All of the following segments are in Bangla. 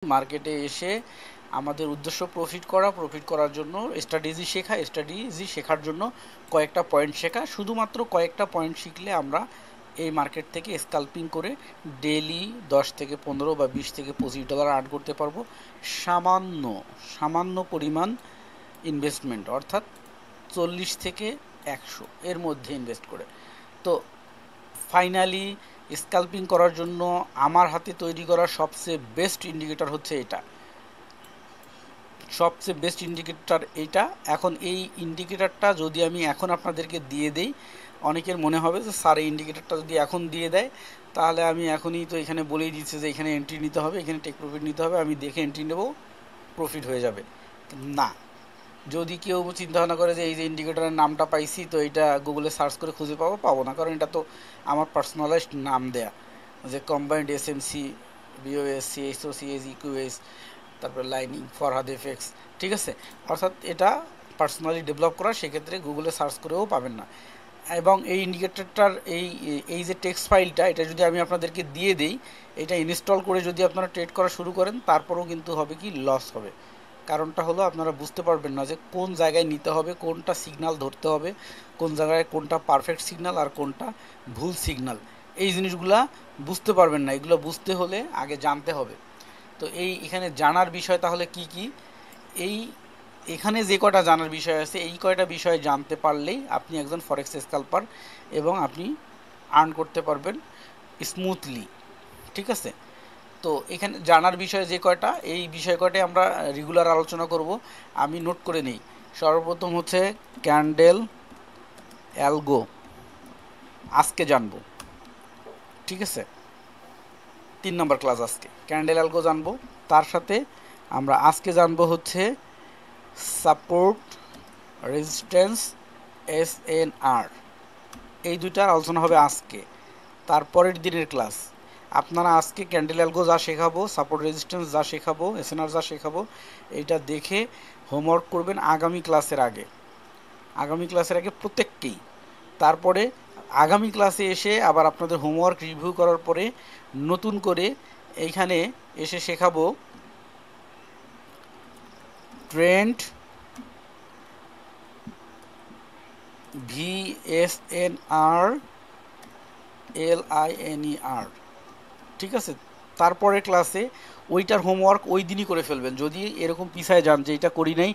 মার্কেটে এসে আমাদের উদ্দেশ্য প্রফিট করার জন্য স্ট্র্যাটেজি শেখা, স্ট্র্যাটেজি শেখার জন্য কয়েকটা পয়েন্ট শেখা। শুধুমাত্র কয়েকটা পয়েন্ট শিখলে আমরা এই মার্কেট থেকে স্কাল্পিং করে ডেইলি 10 থেকে 15 বা 20 থেকে $25 আর্ন করতে পারবো সামান্য পরিমাণ ইনভেস্টমেন্ট, অর্থাৎ 40 থেকে 100 এর মধ্যে ইনভেস্ট করে। তো ফাইনালি স্কাল্পিং করার জন্য আমার হাতে তৈরি করা সবচেয়ে বেস্ট ইন্ডিকেটর হচ্ছে এটা, এইটা। এখন এই ইন্ডিকেটরটা যদি আমি এখন আপনাদেরকে দিয়ে দেই, অনেকের মনে হবে যে স্যার এই ইন্ডিকেটরটা যদি এখন দিয়ে দেয় তাহলে আমি এখনই তো এখানে বলেই দিচ্ছে যে এখানে এন্ট্রি নিতে হবে, এখানে টেক প্রফিট নিতে হবে, আমি দেখে এন্ট্রি নেব, প্রফিট হয়ে যাবে। না, যদি কেউ চিন্তা ভাবনা করে যে এই যে ইন্ডিকেটরের নামটা পাইছি তো এটা গুগলে সার্চ করে খুঁজে পাবো না, কারণ এটা তো আমার পার্সোনালাইজড নাম দেয়া, যে combined SMC, BOS, CSO, CS, EQS, তারপরে লাইনিং, ফরহাদ এফেক্স, ঠিক আছে। অর্থাৎ এটা পার্সোনালি ডেভেলপ করা, সেক্ষেত্রে গুগলে সার্চ করেও পাবেন না। এবং এই ইন্ডিকেটরটার এই যে টেক্সট ফাইলটা, এটা যদি আমি আপনাদেরকে দিয়ে দেই, এটা ইনস্টল করে যদি আপনারা ট্রেড করা শুরু করেন, তারপরেও কিন্তু হবে কি, লস হবে। কারণটা হলো আপনারা বুঝতে পারবেন না যে কোন জায়গায় নিতে হবে, কোনটা সিগন্যাল ধরতে হবে, কোন জায়গায় কোনটা পারফেক্ট সিগন্যাল আর কোনটা ভুল সিগন্যাল, এই জিনিসগুলা বুঝতে পারবেন না। এগুলো বুঝতে হলে আগে জানতে হবে। তো এখানে জানার বিষয় তাহলে কি কি, এখানে যে কয়টা জানার বিষয় আছে, এই কয়টা বিষয় জানতে পারলেই আপনি একজন ফরেক্স স্ক্যাল্পার এবং আপনি আর্ন করতে পারবেন স্মুথলি, ঠিক আছে। তো এখানে জানার বিষয় যে কয়টা, এই বিষয় কয়টাই আমরা রেগুলার আলোচনা করব। আমি নোট করে নিই। সর্বপ্রথম হচ্ছে ক্যান্ডেল অ্যালগো, আজকে জানবো, ঠিক আছে। 3 নম্বর ক্লাস আজকে ক্যান্ডেল অ্যালগো জানবো। তার সাথে আমরা আজকে জানবো হচ্ছে সাপোর্ট, রেজিস্ট্যান্স, এসএনআর, এই দুইটার আলোচনা হবে আজকে। তারপরের দিনের ক্লাস আপনারা আজকে ক্যান্ডেল অ্যালগো যা শেখাবো, সাপোর্ট রেজিস্ট্যান্স যা শেখাবো, এসএনআর যা শেখাবো, এইটা দেখে হোমওয়ার্ক করবেন আগামী ক্লাসের আগে প্রত্যেককেই। তারপরে আগামী ক্লাসে এসে আবার আপনাদের হোমওয়ার্ক রিভিউ করার পরে নতুন করে এইখানে এসে শেখাবো ট্রেন্ড, ভিএসএনআর, LINER, ঠিক আছে। তারপরে ক্লাসে ওইটার হোমওয়ার্ক ওই দিনই করে ফেলবেন। যদি এরকম পিছায় যান যে এটা করি নাই,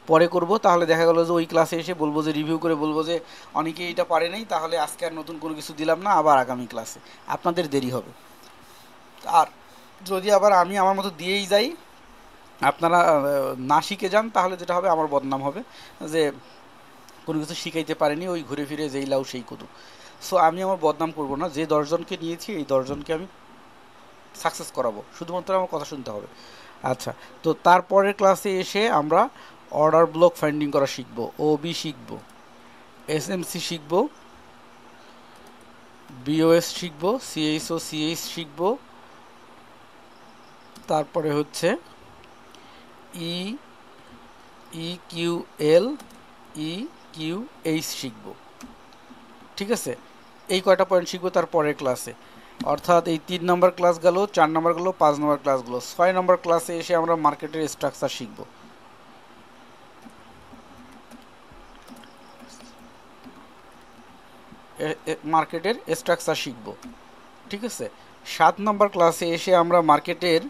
পরে করব, তাহলে দেখা গেল যে ওই ক্লাসে এসে বলবো যে রিভিউ করে বলবো যে অনেকে এটা পারে নাই, তাহলে আজকে আর নতুন কোনো কিছু দিলাম না, আবার আগামী ক্লাসে আপনাদের দেরি হবে। আর যদি আবার আমি আমার মতো দিয়েই যাই, আপনারা না শিখে যান, তাহলে যেটা হবে আমার বদনাম হবে যে কোনো কিছু শিখাইতে পারেনি, ওই ঘুরে ফিরে যেই লাউ সেই কদু। সো আমি আমার বদনাম করব না, যে 10 জনকে নিয়েছি এই 10 জনকে আমি সাকসেস করাবো, শুধুমাত্র আমার কথা শুনতে হবে। আচ্ছা, তো তারপরের ক্লাসে এসে আমরা অর্ডার ব্লক ফাইন্ডিং করা শিখবো, ওবি শিখবো, এসএমসি শিখবো, বিওএস শিখবো, সিএইচও সিএইচ শিখবো, তারপরে হচ্ছে ই ইকিউএল, ইকিউএইচ শিখবো, ঠিক আছে। এই কয়টা পয়েন্ট শিখবো তার পরের ক্লাসে। অর্থাৎ এই 3 নম্বর ক্লাস গেল, 4 নম্বর গেল, 5 নম্বর ক্লাস গেল। 6 নম্বর ক্লাসে এসে আমরা মার্কেটের স্ট্রাকচার শিখব। মার্কেটের স্ট্রাকচার শিখব, ঠিক আছে। 7 নম্বর ক্লাসে এসে আমরা মার্কেটের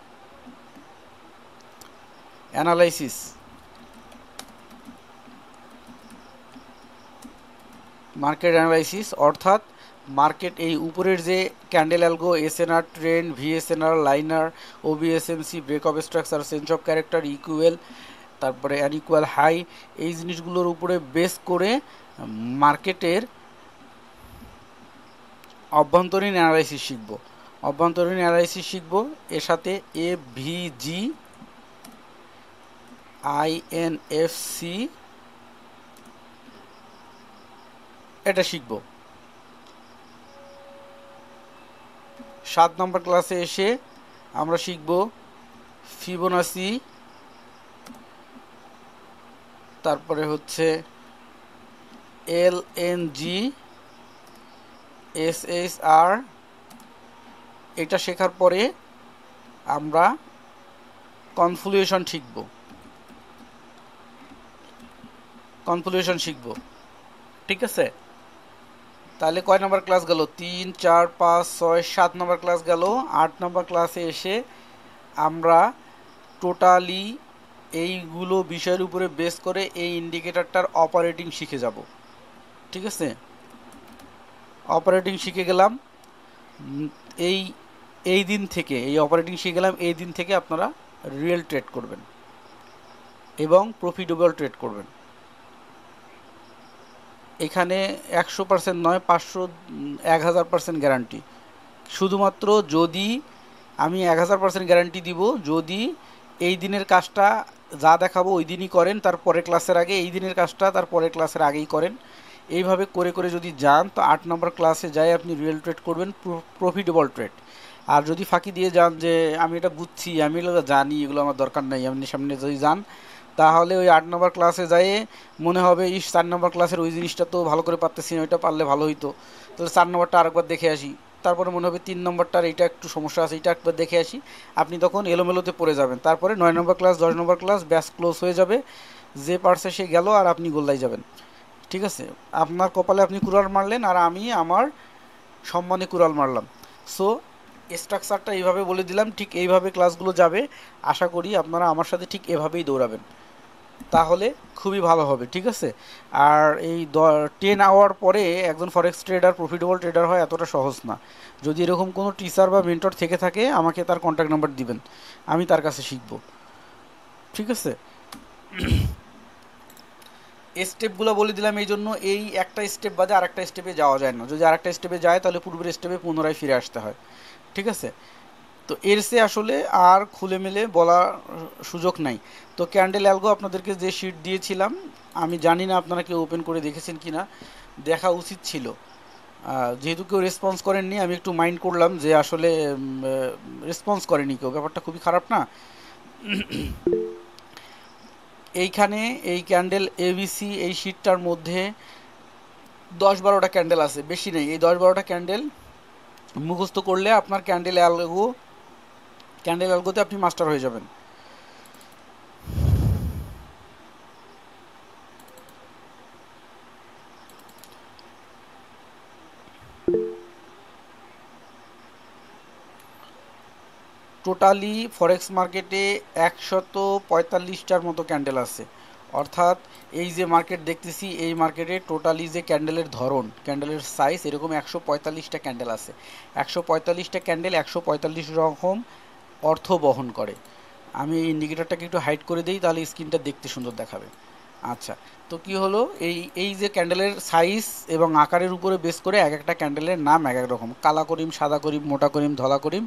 অ্যানালাইসিস, অর্থাৎ মার্কেট এই উপরের যে candle algo, SNR, trend, VSNR, liner, OBSMC, break of structure, change of character, equal, তারপরে অ্যানইকুয়াল হাই, এই জিনিসগুলোর উপরে বেস করে মার্কেটের অভ্যন্তরীণ অ্যানালাইসিস শিখব। এর সাথে এভিজি, আইএনএফসি এটা শিখব। 7 নম্বর ক্লাসে এসে আমরা শিখব ফিবোনাসি, তারপরে হচ্ছে এলএনজি, এসএসআর। এটা শেখার পরে আমরা কনভলিউশন শিখব। ঠিক আছে, তাহলে কয় নম্বর ক্লাস গেল? 3, 4, 5, 6, 7 নম্বর ক্লাস গেল। 8 নম্বর ক্লাসে এসে আমরা টোটালি এইগুলো বিষয়ের উপরে বেস করে এই ইন্ডিকেটরটার অপারেটিং শিখে যাব। ঠিক আছে, অপারেটিং শিখে গেলাম। এই দিন থেকে এই অপারেটিং শিখে গেলাম। এই দিন থেকে আপনারা রিয়েল ট্রেড করবেন এবং প্রফিটেবল ট্রেড করবেন। এখানে 100% নয়, 500, 1000% গ্যারান্টি। শুধুমাত্র যদি আমি 1000% গ্যারান্টি দিব যদি এই দিনের কাজটা যা দেখাবো ওই দিনই করেন, তার পরের ক্লাসের আগে, এই দিনের কাজটা তার পরের ক্লাসের আগেই করেন। এইভাবে করে করে যদি যান তো 8 নম্বর ক্লাসে যাই আপনি রিয়েল ট্রেড করবেন, প্রফিটেবল ট্রেড। আর যদি ফাঁকি দিয়ে যান যে আমি এটা বুঝছি, আমি এগুলো জানি, এগুলো আমার দরকার নাই, আপনি সামনে যদি যান তাহলে ওই 8 নম্বর ক্লাসে যাই মনে হবে 4 নম্বর ক্লাসের ওই জিনিসটা তো ভালো করে পারতেছি না, ওইটা পারলে ভালো হইতো, তাহলে 4 নম্বরটা আরেকবার দেখে আসি। তারপরে মনে হবে 3 নম্বরটার এইটা একটু সমস্যা আছে, এইটা একবার দেখে আসি। আপনি তখন এলোমেলোতে পড়ে যাবেন। তারপরে 9 নম্বর ক্লাস, 10 নম্বর ক্লাস ব্যাস ক্লোজ হয়ে যাবে, যে পারছে সে গেল আর আপনি গোল্লাই যাবেন। ঠিক আছে, আপনার কপালে আপনি কুড়াল মারলেন আর আমি আমার সম্মানে কুড়াল মারলাম। সো স্ট্রাকচারটা এইভাবে বলে দিলাম, ঠিক এইভাবে ক্লাসগুলো যাবে। আশা করি আপনারা আমার সাথে ঠিক এভাবেই দৌড়াবেন, তাহলে খুবই ভালো হবে। ঠিক আছে, আর এই 10 আওয়ার পরে একজন ফরেক্স ট্রেডার প্রফিটেবল ট্রেডার হয় এতটা সহজ না। যদি এরকম কোনো টিচার বা মেন্টর থেকে থাকে আমাকে তার কন্ট্যাক্ট নাম্বার দিবেন, আমি তার কাছে শিখব। ঠিক আছে, স্টেপগুলো বলে দিলাম এই জন্য, এই একটা স্টেপ বাদে আরেকটা স্টেপে যাওয়া যায় না। যদি আরেকটা স্টেপে যায় তাহলে পূর্বের স্টেপে পুনরায় ফিরে আসতে হয়। ঠিক আছে, তো এর সে আসলে আর খুলে মেলে বলার সুযোগ নাই। তো ক্যান্ডেল অ্যালগো আপনাদেরকে যে শিট দিয়েছিলাম, আমি জানি না আপনারা কেউ ওপেন করে দেখেছেন কি না, দেখা উচিত ছিল। যেহেতু কেউ রেসপন্স করেননি আমি একটু মাইন্ড করলাম যে আসলে রেসপন্স করেনি কেউ, ব্যাপারটা খুবই খারাপ না? এইখানে এই ক্যান্ডেল এবিসি এই শিটটার মধ্যে 10-12টা ক্যান্ডেল আছে, বেশি নেই। এই 10-12টা ক্যান্ডেল মুখস্থ করলে আপনার ক্যান্ডেল অ্যালগোতে আপনি মাস্টার হয়ে যাবেন। টোটালি ফরেক্স মার্কেটে 145টার মতো ক্যান্ডেল আছে। অর্থাৎ এই যে মার্কেট দেখতেছি এই মার্কেটে টোটালি যে ক্যান্ডেলের ধরন, ক্যান্ডেলের সাইজ এরকম 145টা ক্যান্ডেল আছে। 145টা ক্যান্ডেল 145 রকম অর্থ বহন করে। আমি এই ইন্ডিকেটরটাকে একটু হাইড করে দিই, তাহলে স্ক্রিনটা দেখতে সুন্দর দেখাবে। আচ্ছা, তো কি হলো, এই যে ক্যান্ডেলের সাইজ এবং আকারের উপরে বেস করে এক একটা ক্যান্ডেলের নাম এক এক রকম। কালা করিম, সাদা করিম, মোটা করিম, ধলা করিম,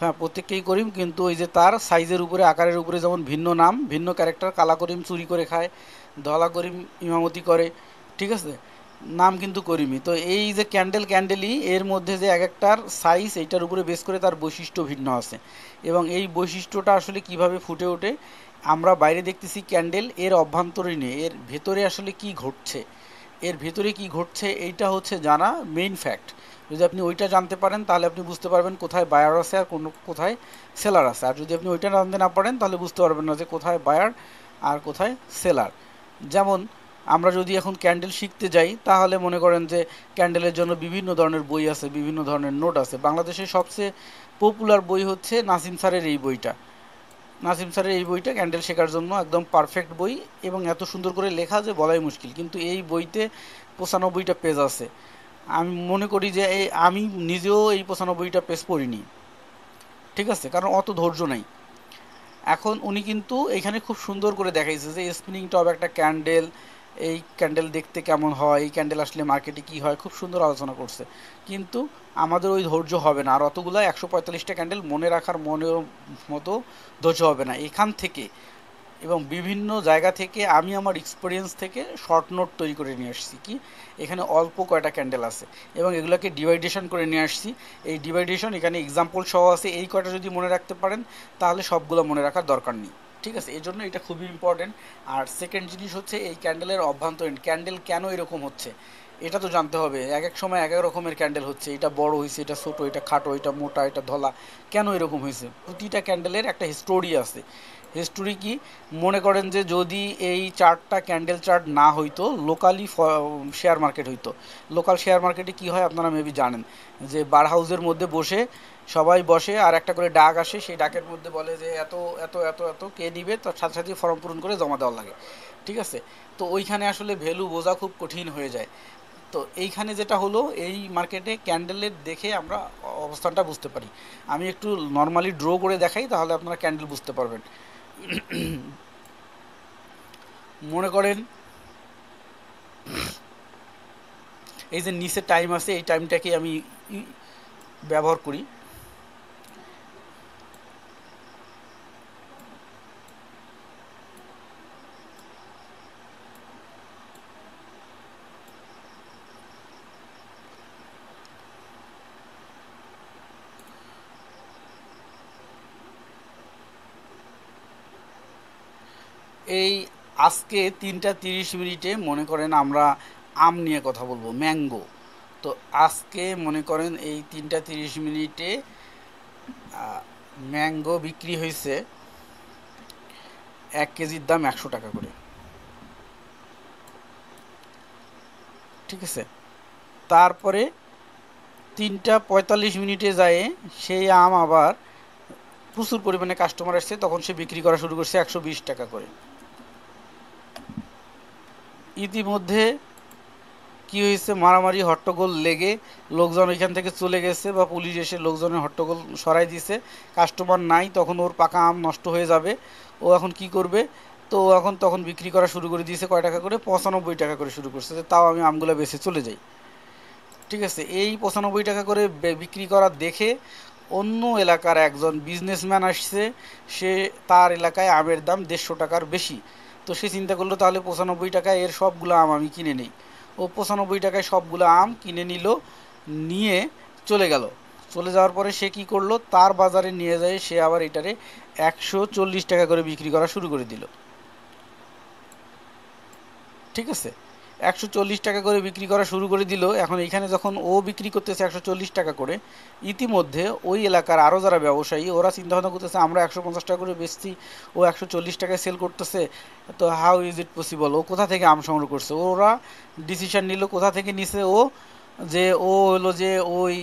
হ্যাঁ প্রত্যেককেই করিম, কিন্তু ওই যে তার সাইজের উপরে আকারের উপরে যেমন ভিন্ন নাম, ভিন্ন ক্যারেক্টার। কালা করিম চুরি করে খায়, ধলা করিম ইমামতি করে। ঠিক আছে, নাম কিন্তু করিমই। তো এই যে ক্যান্ডেলই এর মধ্যে যে এক একটার সাইজ এইটার উপরে বেস করে তার বৈশিষ্ট্য ভিন্ন আছে। এবং এই বৈশিষ্ট্যটা আসলে কিভাবে ফুটে ওঠে, আমরা বাইরে দেখতেছি ক্যান্ডেল, এর অভ্যন্তরীণে এর ভেতরে আসলে কি ঘটছে, এর ভেতরে কি ঘটছে এইটা হচ্ছে জানা মেইন ফ্যাক্ট। যদি আপনি ওইটা জানতে পারেন তাহলে আপনি বুঝতে পারবেন কোথায় বায়ার আছে আর কোথায় সেলার আছে। আর যদি আপনি ওইটা জানতে না পারেন তাহলে বুঝতে পারবেন না যে কোথায় বায়ার আর কোথায় সেলার। যেমন আমরা যদি এখন ক্যান্ডেল শিখতে যাই তাহলে মনে করেন যে ক্যান্ডেলের জন্য বিভিন্ন ধরনের বই আছে, বিভিন্ন ধরনের নোট আছে। বাংলাদেশের সবচেয়ে পপুলার বই হচ্ছে নাসিম স্যারের এই বইটা। নাসিম স্যারের এই বইটা ক্যান্ডেল শেখার জন্য একদম পারফেক্ট বই, এবং এত সুন্দর করে লেখা যে বলাই মুশকিল। কিন্তু এই বইতে 95টা পেজ আছে। আমি মনে করি যে আমি নিজেও এই 95টা পেজ পড়িনি। ঠিক আছে, কারণ অত ধৈর্য নাই। এখন উনি কিন্তু এখানে খুব সুন্দর করে দেখাইছে যে স্পিনিং টপ একটা ক্যান্ডেল, এই ক্যান্ডেল দেখতে কেমন হয়, এই ক্যান্ডেল আসলে মার্কেটে কী হয়, খুব সুন্দর আলোচনা করছে। কিন্তু আমাদের ওই ধৈর্য হবে না, আর অতগুলো 145টা ক্যান্ডেল মনে রাখার মতো ধৈর্য হবে না। এখান থেকে এবং বিভিন্ন জায়গা থেকে আমি আমার এক্সপিরিয়েন্স থেকে শর্ট নোট তৈরি করে নিয়ে আসছি। কি এখানে অল্প কয়টা ক্যান্ডেল আছে এবং এগুলোকে ডিভাইডেশন করে নিয়ে আসছি। এই ডিভাইডেশন এখানে এক্সাম্পল সহ আছে। এই কয়টা যদি মনে রাখতে পারেন তাহলে সবগুলো মনে রাখার দরকার নেই। ঠিক আছে, এই জন্য এটা খুবই ইম্পর্টেন্ট। আর সেকেন্ড জিনিস হচ্ছে এই ক্যান্ডেলের অভ্যন্তরীণ, ক্যান্ডেল কেন এরকম হচ্ছে, এটা তো জানতে হবে। এক এক সময় এক এক রকমের ক্যান্ডেল হচ্ছে, এটা বড় হয়েছে, এটা ছোটো, এটা খাটো, এটা মোটা, এটা ধলা, কেন এরকম হয়েছে? প্রতিটা ক্যান্ডেলের একটা হিস্টোরি আছে। হিস্টোরি কি? মনে করেন যে যদি এই চার্টটা ক্যান্ডেল চার্ট না হইতো, লোকালি শেয়ার মার্কেট হইতো। লোকাল শেয়ার মার্কেটে কি হয় আপনারা মেবি জানেন, যে বার হাউসের মধ্যে বসে সবাই বসে আর একটা করে ডাক আসে, সেই ডাকের মধ্যে বলে যে এত এত এত এত কে নিবে, তার সাথে সাথে ফর্ম পূরণ করে জমা দেওয়া লাগে। ঠিক আছে? তো ওইখানে আসলে ভ্যালু বোঝা খুব কঠিন হয়ে যায়। তো এইখানে যেটা হলো, এই মার্কেটে ক্যান্ডেলের দেখে আমরা অবস্থানটা বুঝতে পারি। আমি একটু নর্মালি ড্র করে দেখাই, তাহলে আপনারা ক্যান্ডেল বুঝতে পারবেন। মনে করেন এই যে নিচে টাইম আছে, এই টাইমটাকে আমি ব্যবহার করি। এই আজকে 3:30 মনে করেন আমরা আম নিয়ে কথা বলবো, ম্যাঙ্গো। তো আজকে মনে করেন এই 3:30 ম্যাঙ্গো বিক্রি হয়েছে 1 কেজির দাম 100 টাকা করে। ঠিক আছে? তারপরে 3:45 যায় সেই আম আবার প্রচুর পরিমাণে কাস্টমার আসছে, তখন সে বিক্রি করা শুরু করছে 120 টাকা করে। ইতিমধ্যে কি হয়েছে, মারামারি হট্টগোল লেগে লোকজন ওইখান থেকে চলে গেছে, বা পুলিশ এসে লোকজনের হট্টগোল সরাই দিছে। কাস্টমার নাই, তখন ওর পাকা আম নষ্ট হয়ে যাবে। ও এখন কি করবে? তো এখন তখন বিক্রি করা শুরু করে দিয়েছে কয় টাকা করে? 95 টাকা করে শুরু করছে, যে তাও আমি আমগুলো বেছে চলে যাই। ঠিক আছে? এই 95 টাকা করে বিক্রি করা দেখে অন্য এলাকার একজন বিজনেসম্যান আসছে, সে তার এলাকায় আমের দাম 150 টাকার বেশি। তো সে চিন্তা করলো তাহলে 95 টাকায় এর সবগুলো আম আমি কিনে নিই। ও 95 টাকায় সবগুলো আম কিনে নিল, নিয়ে চলে গেল। চলে যাওয়ার পরে সে কি করলো, তার বাজারে নিয়ে যায় সে আবার এটারে 140 টাকা করে বিক্রি করা শুরু করে দিল। ঠিক আছে? 140 টাকা করে বিক্রি করা শুরু করে দিল। এখন এইখানে যখন ও বিক্রি করতেছে 140 টাকা করে, ইতিমধ্যে ওই এলাকার আরও যারা ব্যবসায়ী, ওরা চিন্তাভাবনা করতেছে আমরা 150 টাকা করে বেচছি, ও 140 টাকায় সেল করতেছে, তো হাউ ইজ ইট পসিবল? ও কোথা থেকে আম সংগ্রহ করছে? ওরা ডিসিশন নিল, কোথা থেকে নিছে ও, যে ও হলো যে ওই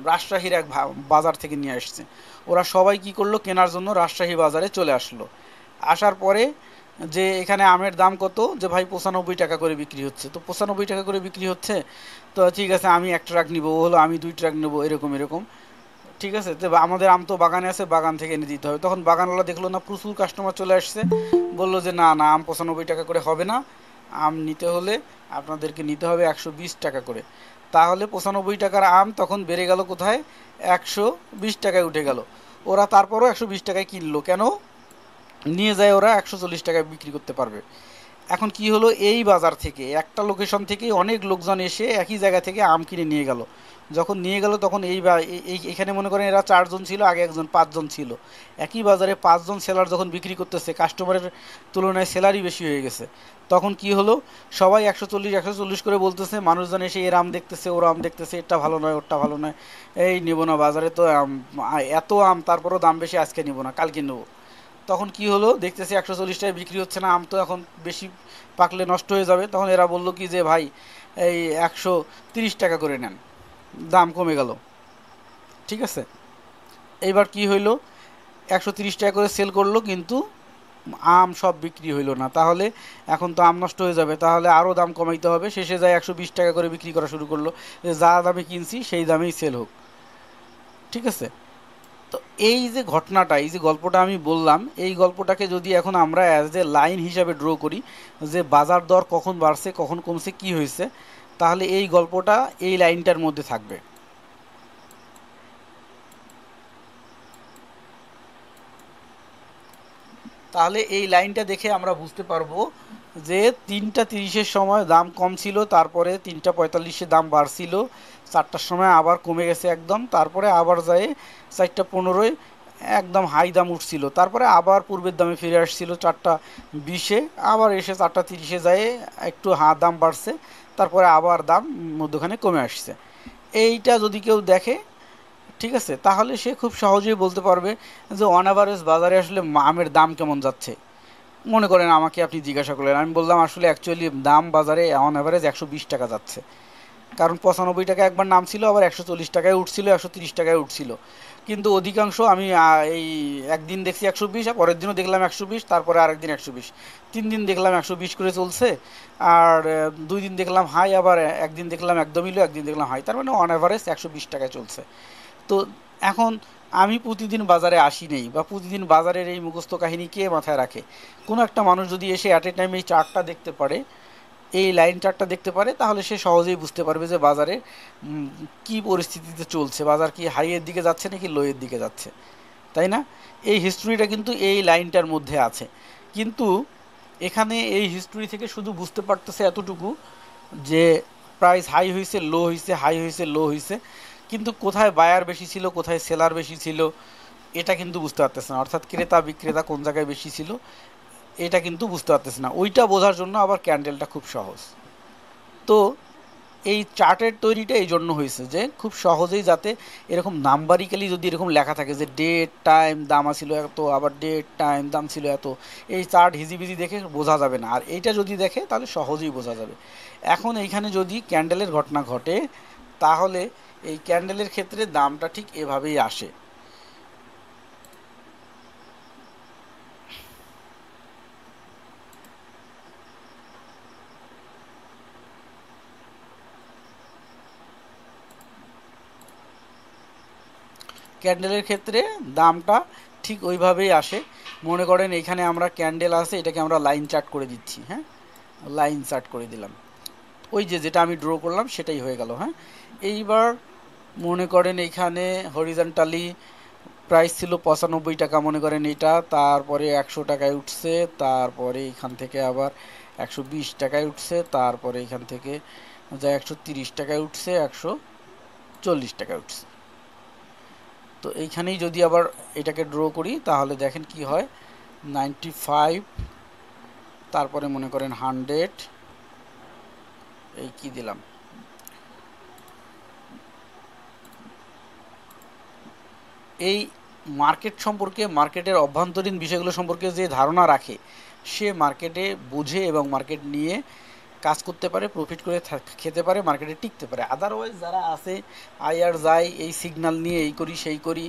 রাজশাহীর এক বাজার থেকে নিয়ে আসছে। ওরা সবাই কি করলো, কেনার জন্য রাজশাহী বাজারে চলে আসলো। আসার পরে যে এখানে আমের দাম কত, যে ভাই 95 টাকা করে বিক্রি হচ্ছে। তো 95 টাকা করে বিক্রি হচ্ছে, তো ঠিক আছে আমি 1 ট্রাক নিব, ও হলো আমি 2 ট্রাক নেবো, এরকম এরকম। ঠিক আছে? তো আমাদের আম তো বাগানে আছে, বাগান থেকে এনে দিতে হবে। তখন বাগানওয়ালা দেখলো না প্রচুর কাস্টমার চলে আসছে, বললো যে না না, আম 95 টাকা করে হবে না, আম নিতে হলে আপনাদেরকে নিতে হবে 120 টাকা করে। তাহলে 95 টাকার আম তখন বেড়ে গেল কোথায়, 120 টাকায় উঠে গেল। ওরা তারপরও 120 টাকায় কিনলো, কেন? নিয়ে যায় ওরা 140 টাকায় বিক্রি করতে পারবে। এখন কি হলো, এই বাজার থেকে একটা লোকেশন থেকে অনেক লোকজন এসে একই জায়গা থেকে আম কিনে নিয়ে গেল। যখন নিয়ে গেল তখন এখানে মনে করেন এরা 4 জন ছিল, আগে একজন 5 জন ছিল। একই বাজারে 5 জন সেলার যখন বিক্রি করতেছে, কাস্টমারের তুলনায় সেলারই বেশি হয়ে গেছে। তখন কি হলো, সবাই 140 140 করে বলতেছে, মানুষজন এসে এর আম দেখতেছে, ওর আম দেখতেছে, এটা ভালো নয়, ওরটা ভালো নয়, এই নেবো না, বাজারে তো এত আম, তারপরও দাম বেশি, আজকে নেবো না, কালকে নেবো। তখন কি হলো, দেখতেছি 140 টাকায় বিক্রি হচ্ছে না, আম তো এখন বেশি পাকলে নষ্ট হয়ে যাবে। তখন এরা বললো কি যে ভাই এই 130 টাকা করে নেন, দাম কমে গেল। ঠিক আছে? এইবার কি হইলো, 130 টাকা করে সেল করলো, কিন্তু আম সব বিক্রি হইলো না। তাহলে এখন তো আম নষ্ট হয়ে যাবে, তাহলে আরও দাম কমাইতে হবে। শেষে যায় 120 টাকা করে বিক্রি করা শুরু করলো, যে যা দামে কিনছি সেই দামেই সেল হোক। ঠিক আছে? তো এই যে ঘটনাটা, এই যে গল্পটা আমি বললাম, এই গল্পটাকে যদি এখন আমরা অ্যাজ এ লাইন হিসাবে ড্র করি, যে বাজার দর কখন বাড়ছে, কখন কমছে, কি হয়েছে, তাহলে এই গল্পটা এই লাইনটার মধ্যে থাকবে। তাহলে এই লাইনটা দেখে আমরা বুঝতে পারবো যে 3:30-এর সময় দাম কম ছিল, তারপরে 3:45-এ দাম বাড়ছিল, 4টার সময় আবার কমে গেছে একদম, তারপরে আবার যায় 4:15-য় একদম হাই দাম উঠছিল, তারপরে আবার পূর্বের দামে ফিরে আসছিল 4:20-এ, আবার এসে 4:30-এ যায় একটু দাম বাড়ছে, তারপরে আবার দাম মধ্যখানে কমে আসছে। এইটা যদি কেউ দেখে, ঠিক আছে, তাহলে সে খুব সহজেই বলতে পারবে যে অন অ্যাভারেজ বাজারে আসলে আমের দাম কেমন যাচ্ছে। মনে করেন আমাকে আপনি জিজ্ঞাসা করলেন, আমি বললাম আসলে অ্যাকচুয়ালি দাম বাজারে অন অ্যাভারেজ 120 টাকা যাচ্ছে, কারণ 95 টাকা একবার নাম ছিল, আবার 140 টাকায় উঠছিল, 130 টাকায় উঠছিল। কিন্তু অধিকাংশ আমি এই একদিন দেখছি 120, আর পরের দিনও দেখলাম 120, তারপরে আরেকদিন 120, 3 দিন দেখলাম 120 করে চলছে, আর 2 দিন দেখলাম হাই, আবার একদিন দেখলাম একদমই লো, একদিন দেখলাম হাই, তার মানে অন অ্যাভারেজ 120 টাকায় চলছে। তো এখন আমি প্রতিদিন বাজারে আসি নেই, বা প্রতিদিন বাজারের এই মুখস্থ কাহিনী কে মাথায় রাখে? কোনো একটা মানুষ যদি এসে অ্যাট এ টাইম এই চার্টটা দেখতে পারে, এই লাইন চার্টটা দেখতে পারে, তাহলে সে সহজেই বুঝতে পারবে যে বাজারে কি পরিস্থিতিতে চলছে, বাজার কি হাইয়ের দিকে যাচ্ছে নাকি লোয়ের দিকে যাচ্ছে, তাই না? এই হিস্ট্রিটা কিন্তু এই লাইনটার মধ্যে আছে। কিন্তু এখানে এই হিস্ট্রি থেকে শুধু বুঝতে পারতেছে এতটুকু যে প্রাইস হাই হয়েছে, লো হয়েছে, হাই হয়েছে, লো হয়েছে, কিন্তু কোথায় বায়ার বেশি ছিল, কোথায় সেলার বেশি ছিল, এটা কিন্তু বুঝতে পারতেছে না। অর্থাৎ ক্রেতা বিক্রেতা কোন জায়গায় বেশি ছিল, এটা কিন্তু বুঝতে পারতেছে না। ওইটা বোঝার জন্য আবার ক্যান্ডেলটা খুব সহজ। তো এই চার্টের তৈরিটা এই জন্য হয়েছে যে খুব সহজেই যাতে এরকম নাম্বারিক্যালি যদি এরকম লেখা থাকে যে ডেট টাইম দাম ছিল এত, আবার ডেট টাইম দাম ছিল এত, এই চার্ট হিজিবিজি দেখে বোঝা যাবে না। আর এইটা যদি দেখে তাহলে সহজেই বোঝা যাবে। এখন এইখানে যদি ক্যান্ডেলের ঘটনা ঘটে, তাহলে এই ক্যান্ডেলের ক্ষেত্রে দামটা ঠিক এভাবেই আসে। ক্যান্ডেলের ক্ষেত্রে দামটা ঠিক ওইভাবেই আসে। মনে করেন এখানে আমরা ক্যান্ডেল আছে, এটাকে আমরা লাইন চার্ট করে দিচ্ছি। হ্যাঁ, লাইন চার্ট করে দিলাম, ওই যে যেটা আমি ড্র করলাম সেটাই হয়ে গেল। হ্যাঁ, এইবার মনে করেন এইখানে হরিজন্টালি প্রাইস ছিল 95 টাকা, মনে করেন এটা, তারপরে 100 টাকায় উঠছে, তারপরে এখান থেকে আবার 120 টাকায় উঠছে, তারপরে এখান থেকে যা 130 টাকায় উঠছে, 140 টাকায় উঠছে। তো এইখানেই যদি আবার এটাকে ড্র করি তাহলে দেখেন কি হয়, 95, তারপরে মনে করেন 100, এই কি দিলাম, এই মার্কেট সম্পর্কে, মার্কেটের অভ্যন্তরীণ বিষয়গুলো সম্পর্কে যে ধারণা রাখে, সে মার্কেটে বুঝে এবং মার্কেট নিয়ে কাজ করতে পারে, প্রফিট করে খেতে পারে, মার্কেটে টিকতে পারে। আদারওয়াইজ যারা আছে আই আর যাই, এই সিগন্যাল নিয়ে এই করি সেই করি,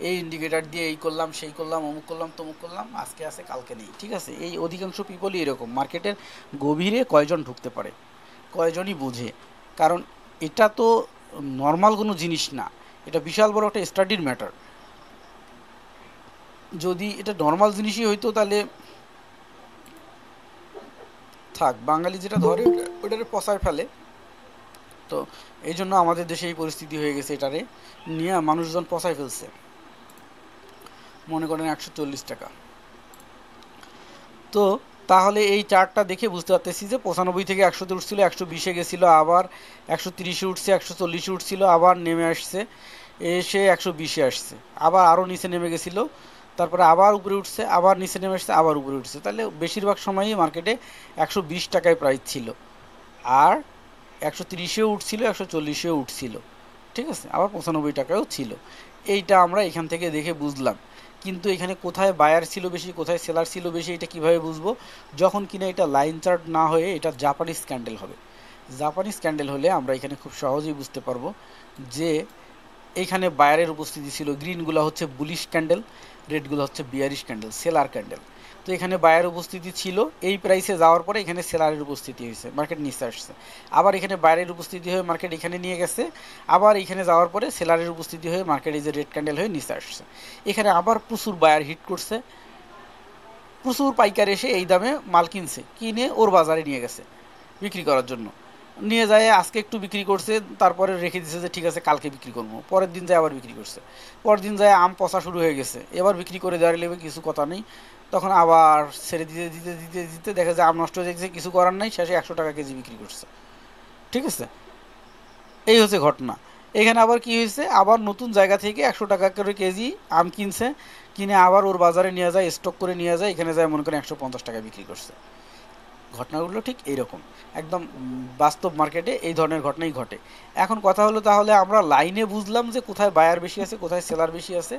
এই ইন্ডিকেটার দিয়ে এই করলাম সেই করলাম, অমুক করলাম তমুক করলাম, আজকে আছে কালকে নেই, ঠিক আছে, এই অধিকাংশ পিপলই এরকম। মার্কেটের গভীরে কয়জন ঢুকতে পারে, কয়জনই বুঝে, কারণ এটা তো নর্মাল কোনো জিনিস না, এটা বিশাল বড় একটা স্টাডির ম্যাটার। যদি এটা নর্মাল জিনিসই হইতো তাহলে থাক, বাঙালি যেটা ধরে ওইটারে পচায় ফেলে। তো এই জন্য আমাদের দেশে এই পরিস্থিতি হয়ে গেছে, এটারে নিয়ে মানুষজন পচায় ফেলছে। মনে করেন 140 টাকা। তো তাহলে এই চার্টটা দেখে বুঝতে পারতেছি যে 95 থেকে 100-তে উঠছিল, 120-এ গেছিলো, আবার 130-এ উঠছে, 140-এ উঠছিল, আবার নেমে আসছে, এসে 120-এ আসছে, আবার আরও নিচে নেমে গেছিলো, তারপরে আবার উপরে উঠছে, আবার নিচে নেমে আসছে, আবার উপরে উঠছে। তাহলে বেশিরভাগ সময়ই মার্কেটে 120 টাকায় প্রাইস ছিল, আর 130-এও উঠছিল, 140-এও উঠছিল, ঠিক আছে, আবার 95 টাকায়ও ছিল। এইটা আমরা এখান থেকে দেখে বুঝলাম। কিন্তু এখানে কোথায় বায়ার ছিল বেশি, কোথায় সেলার ছিল বেশি, এটা কিভাবে বুঝবো? যখন কিনা এটা লাইন চার্ট না হয়ে এটা জাপানিজ ক্যান্ডেল হবে। জাপানিজ ক্যান্ডেল হলে আমরা এখানে খুব সহজেই বুঝতে পারবো যে এইখানে বায়ারের উপস্থিতি ছিল। গ্রিনগুলো হচ্ছে বুলিশ ক্যান্ডেল, রেডগুলো হচ্ছে বিয়ারিশ ক্যান্ডেল, সেলার ক্যান্ডেল। তো এখানে বায়ার উপস্থিতি ছিল, এই প্রাইসে যাওয়ার পরে এখানে সেলারের উপস্থিতি হয়েছে, মার্কেট নিচে আসছে। আবার এখানে বায়ারের উপস্থিতি হয়ে মার্কেট এখানে নিয়ে গেছে, আবার এখানে যাওয়ার পরে সেলারের উপস্থিতি হয়ে মার্কেট এই যে রেড ক্যান্ডেল হয়ে নিচে আসছে। এখানে আবার প্রচুর বায়ার হিট করছে, প্রচুর পাইকার এসে এই দামে মাল কিনছে, কিনে ওর বাজারে নিয়ে গেছে বিক্রি করার জন্য। নিয়ে যায় আজকে একটু বিক্রি করছে, তারপরে রেখে দিচ্ছে যে ঠিক আছে কালকে বিক্রি করবো, পরের দিন যায় আবার বিক্রি করছে, পরের দিন যায় আম পচা শুরু হয়ে গেছে, এবার বিক্রি করে দেওয়ার লেগে কিছু কথা নেই, তখন আবার ছেড়ে দিতে দিতে দিতে দিতে দেখা যায় আম নষ্ট হয়ে যাচ্ছে, কিছু করার নাই, শেষে 100 টাকা কেজি বিক্রি করছে, ঠিক আছে। এই হচ্ছে ঘটনা। এখানে আবার কি হয়েছে, আবার নতুন জায়গা থেকে 100 টাকা করে কেজি আম কিনছে, কিনে আবার ওর বাজারে নিয়ে যায়, স্টক করে নিয়ে যায়, এখানে যায় মনে করেন 150 টাকা বিক্রি করছে। ঘটনাগুলো ঠিক এইরকম, একদম বাস্তব মার্কেটে এই ধরনের ঘটনাই ঘটে। এখন কথা হলো তাহলে আমরা লাইনে বুঝলাম যে কোথায় বায়ার বেশি আছে, কোথায় সেলার বেশি আছে,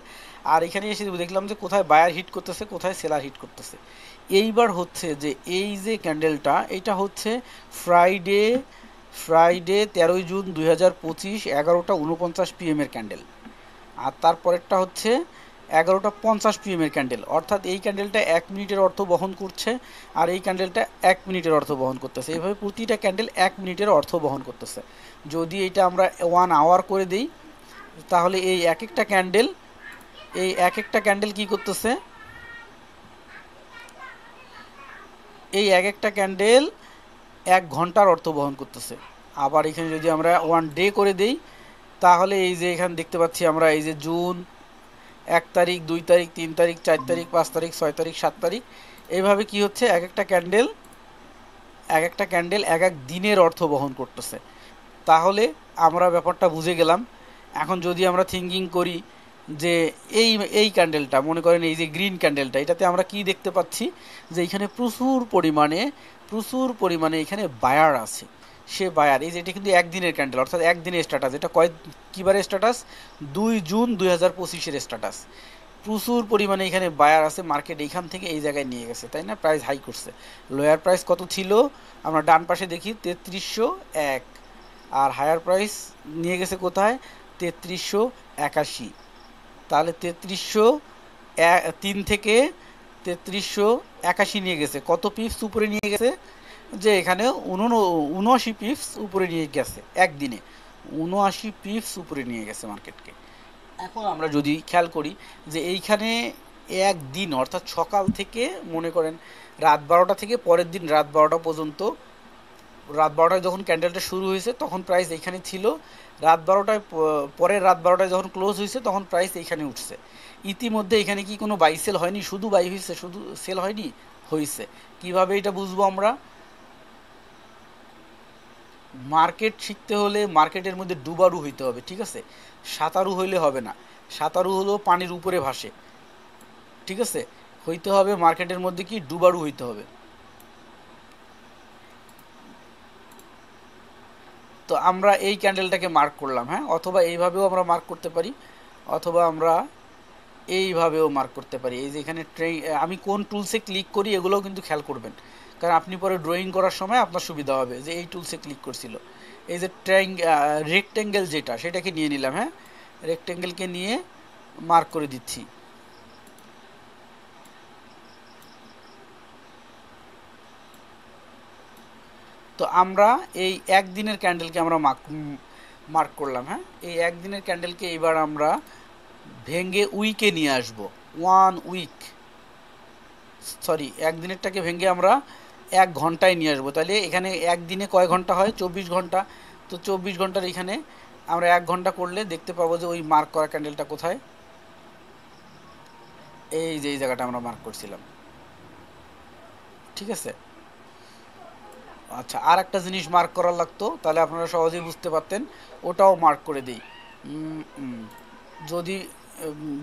আর এখানে এসে দেখলাম যে কোথায় বায়ার হিট করতেছে, কোথায় সেলার হিট করতেছে। এইবার হচ্ছে যে এই যে ক্যান্ডেলটা, এটা হচ্ছে ফ্রাইডে ফ্রাইডে 13 জুন 2025 11টা 49 PM এর ক্যান্ডেল। আর তারপরেরটা হচ্ছে 11টা 50 PM এর ক্যান্ডেল, অর্থাৎ এই ক্যান্ডেলটা 1 মিনিটের অর্থ বহন করছে, আর এই ক্যান্ডেলটা 1 মিনিটের অর্থ বহন করতেছে। এইভাবে প্রতিটা ক্যান্ডেল 1 মিনিটের অর্থ বহন করতেছে। যদি এটা আমরা 1 আওয়ার করে দিই, তাহলে এই এক একটা ক্যান্ডেল কি করতেছে, এই এক একটা ক্যান্ডেল 1 ঘন্টার অর্থ বহন করতেছে। আবার এখানে যদি আমরা 1 ডে করে দিই, তাহলে এই যে এখানে দেখতে পাচ্ছি আমরা এই যে জুন 1 তারিখ, 2 তারিখ, 3 তারিখ, 4 তারিখ, 5 তারিখ, 6 তারিখ, 7 তারিখ, এইভাবে কি হচ্ছে এক একটা ক্যান্ডেল এক এক দিনের অর্থ বহন করতেছে। তাহলে আমরা ব্যাপারটা বুঝে গেলাম। এখন যদি আমরা থিঙ্কিং করি যে এই এই ক্যান্ডেলটা মনে করেন, এই যে গ্রিন ক্যান্ডেলটা, এটাতে আমরা কি দেখতে পাচ্ছি যে এখানে প্রচুর পরিমাণে এখানে বায়ার আছে। সে বায়ার, এই যে এটা কিন্তু একদিনের ক্যান্ডেল, অর্থাৎ একদিনের স্ট্যাটাস। এটা কিবারের স্ট্যাটাস? 2 জুন 2025-এর স্ট্যাটাস। প্রচুর পরিমাণে এখানে বায়ার আছে, মার্কেট এইখান থেকে এই জায়গায় নিয়ে গেছে, তাই না? প্রাইস হাই করছে। লোয়ার প্রাইস কত ছিল আমরা ডান পাশে দেখি, 3301। আর হায়ার প্রাইস নিয়ে গেছে কোথায়? 3381। তাহলে 3303 থেকে 3381 নিয়ে গেছে। কত পিপস উপরে নিয়ে গেছে? যে এখানে 79 পিপস উপরে নিয়ে গেছে একদিনে, 79 পিপস উপরে নিয়ে গেছে মার্কেটকে। এখন আমরা যদি খেয়াল করি যে এইখানে একদিন, অর্থাৎ সকাল থেকে মনে করেন রাত 12টা থেকে পরের দিন রাত 12টা পর্যন্ত, রাত 12টায় যখন ক্যান্ডেলটা শুরু হয়েছে তখন প্রাইস এইখানে ছিল, রাত 12টায় পরের রাত 12টায় যখন ক্লোজ হয়েছে তখন প্রাইস এইখানে উঠছে। ইতিমধ্যে এখানে কি কোনো বাই সেল হয়নি? শুধু বাই হয়েছে, শুধু সেল হয়নি, হয়েছে। কিভাবে এটা বুঝবো আমরা? মার্কেট শিখতে হলে মার্কেটের মধ্যে ডুবারু হইতে হবে, ঠিক আছে? সাঁতারু হইলে হবে না। সাঁতারু হলো পানির উপরে ভাসে, ঠিক আছে? হইতে হবে মার্কেটের মধ্যে কি ডুবারু হইতে হবে। তো আমরা এই ক্যান্ডেলটাকে মার্ক করলাম, হ্যাঁ, অথবা এইভাবেও আমরা মার্ক করতে পারি, অথবা আমরা এইভাবেও মার্ক করতে পারি। এই যে এখানে আমি কোন টুলসে ক্লিক করি এগুলোও কিন্তু খেয়াল করবেন, কারণ আপনি পরে ড্রয়িং করার সময় আপনার সুবিধা হবে যে এই টুলসে ক্লিক করছিল। এই যে রেক্টেঙ্গেল যেটা, সেটাকে নিয়ে নিলাম, হ্যাঁ, রেক্টেঙ্গেলকে নিয়ে মার্ক করে দিচ্ছি। তো আমরা এই একদিনের ক্যান্ডেলকে আমরা মার্ক করলাম, হ্যাঁ। এই একদিনের ক্যান্ডেলকে এবার আমরা ভেঙে উইকে নিয়ে আসব, 1 উইক, সরি, একদিনেরটাকে ভেঙে আমরা 1 ঘন্টায় নিয়ে আসবো। তাহলে এখানে একদিনে কয় ঘন্টা হয়? 24 ঘন্টা। তো 24 ঘন্টার এখানে আমরা 1 ঘন্টা করলে দেখতে পাবো যে ওই মার্ক করা ক্যান্ডেলটা কোথায়, এই যে এই জায়গাটা আমরা মার্ক করছিলাম, ঠিক আছে? আচ্ছা, আর একটা জিনিস মার্ক করার লাগতো, তাহলে আপনারা সহজেই বুঝতে পারতেন, ওটাও মার্ক করে দিই। যদি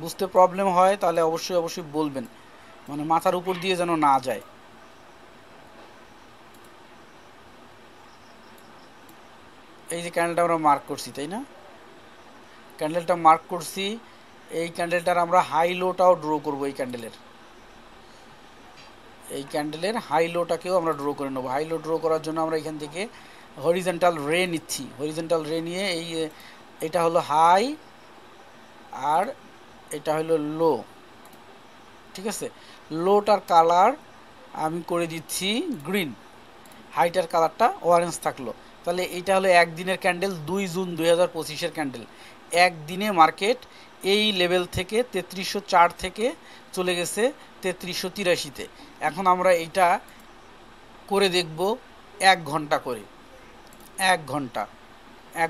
বুঝতে প্রবলেম হয় তাহলে অবশ্যই বলবেন, মানে মাথার উপর দিয়ে যেন না যায়। এই যে ক্যান্ডেলটা আমরা মার্ক করছি, তাই না? ক্যান্ডেলটা মার্ক করছি, এই ক্যান্ডেলটার আমরা হাই লোটাও ড্র করবো। এই ক্যান্ডেলের হাই লোটাকেও আমরা ড্র করে নেবো। হাই লো ড্র করার জন্য আমরা এখান থেকে হরিজেন্টাল রে নিচ্ছি। হরিজেন্টাল রে নিয়ে এটা হলো হাই আর এটা হলো লো, ঠিক আছে? লোটার কালার আমি করে দিচ্ছি গ্রিন, হাইটার কালারটা অরেঞ্জ থাকলো। তাহলে এটা হলো একদিনের ক্যান্ডেল, 2 জুন 2025-এর ক্যান্ডেল। একদিনে মার্কেট এই লেভেল থেকে 3304 থেকে চলে গেছে 3383-তে। এখন আমরা এটা করে দেখব 1 ঘন্টা করে। 1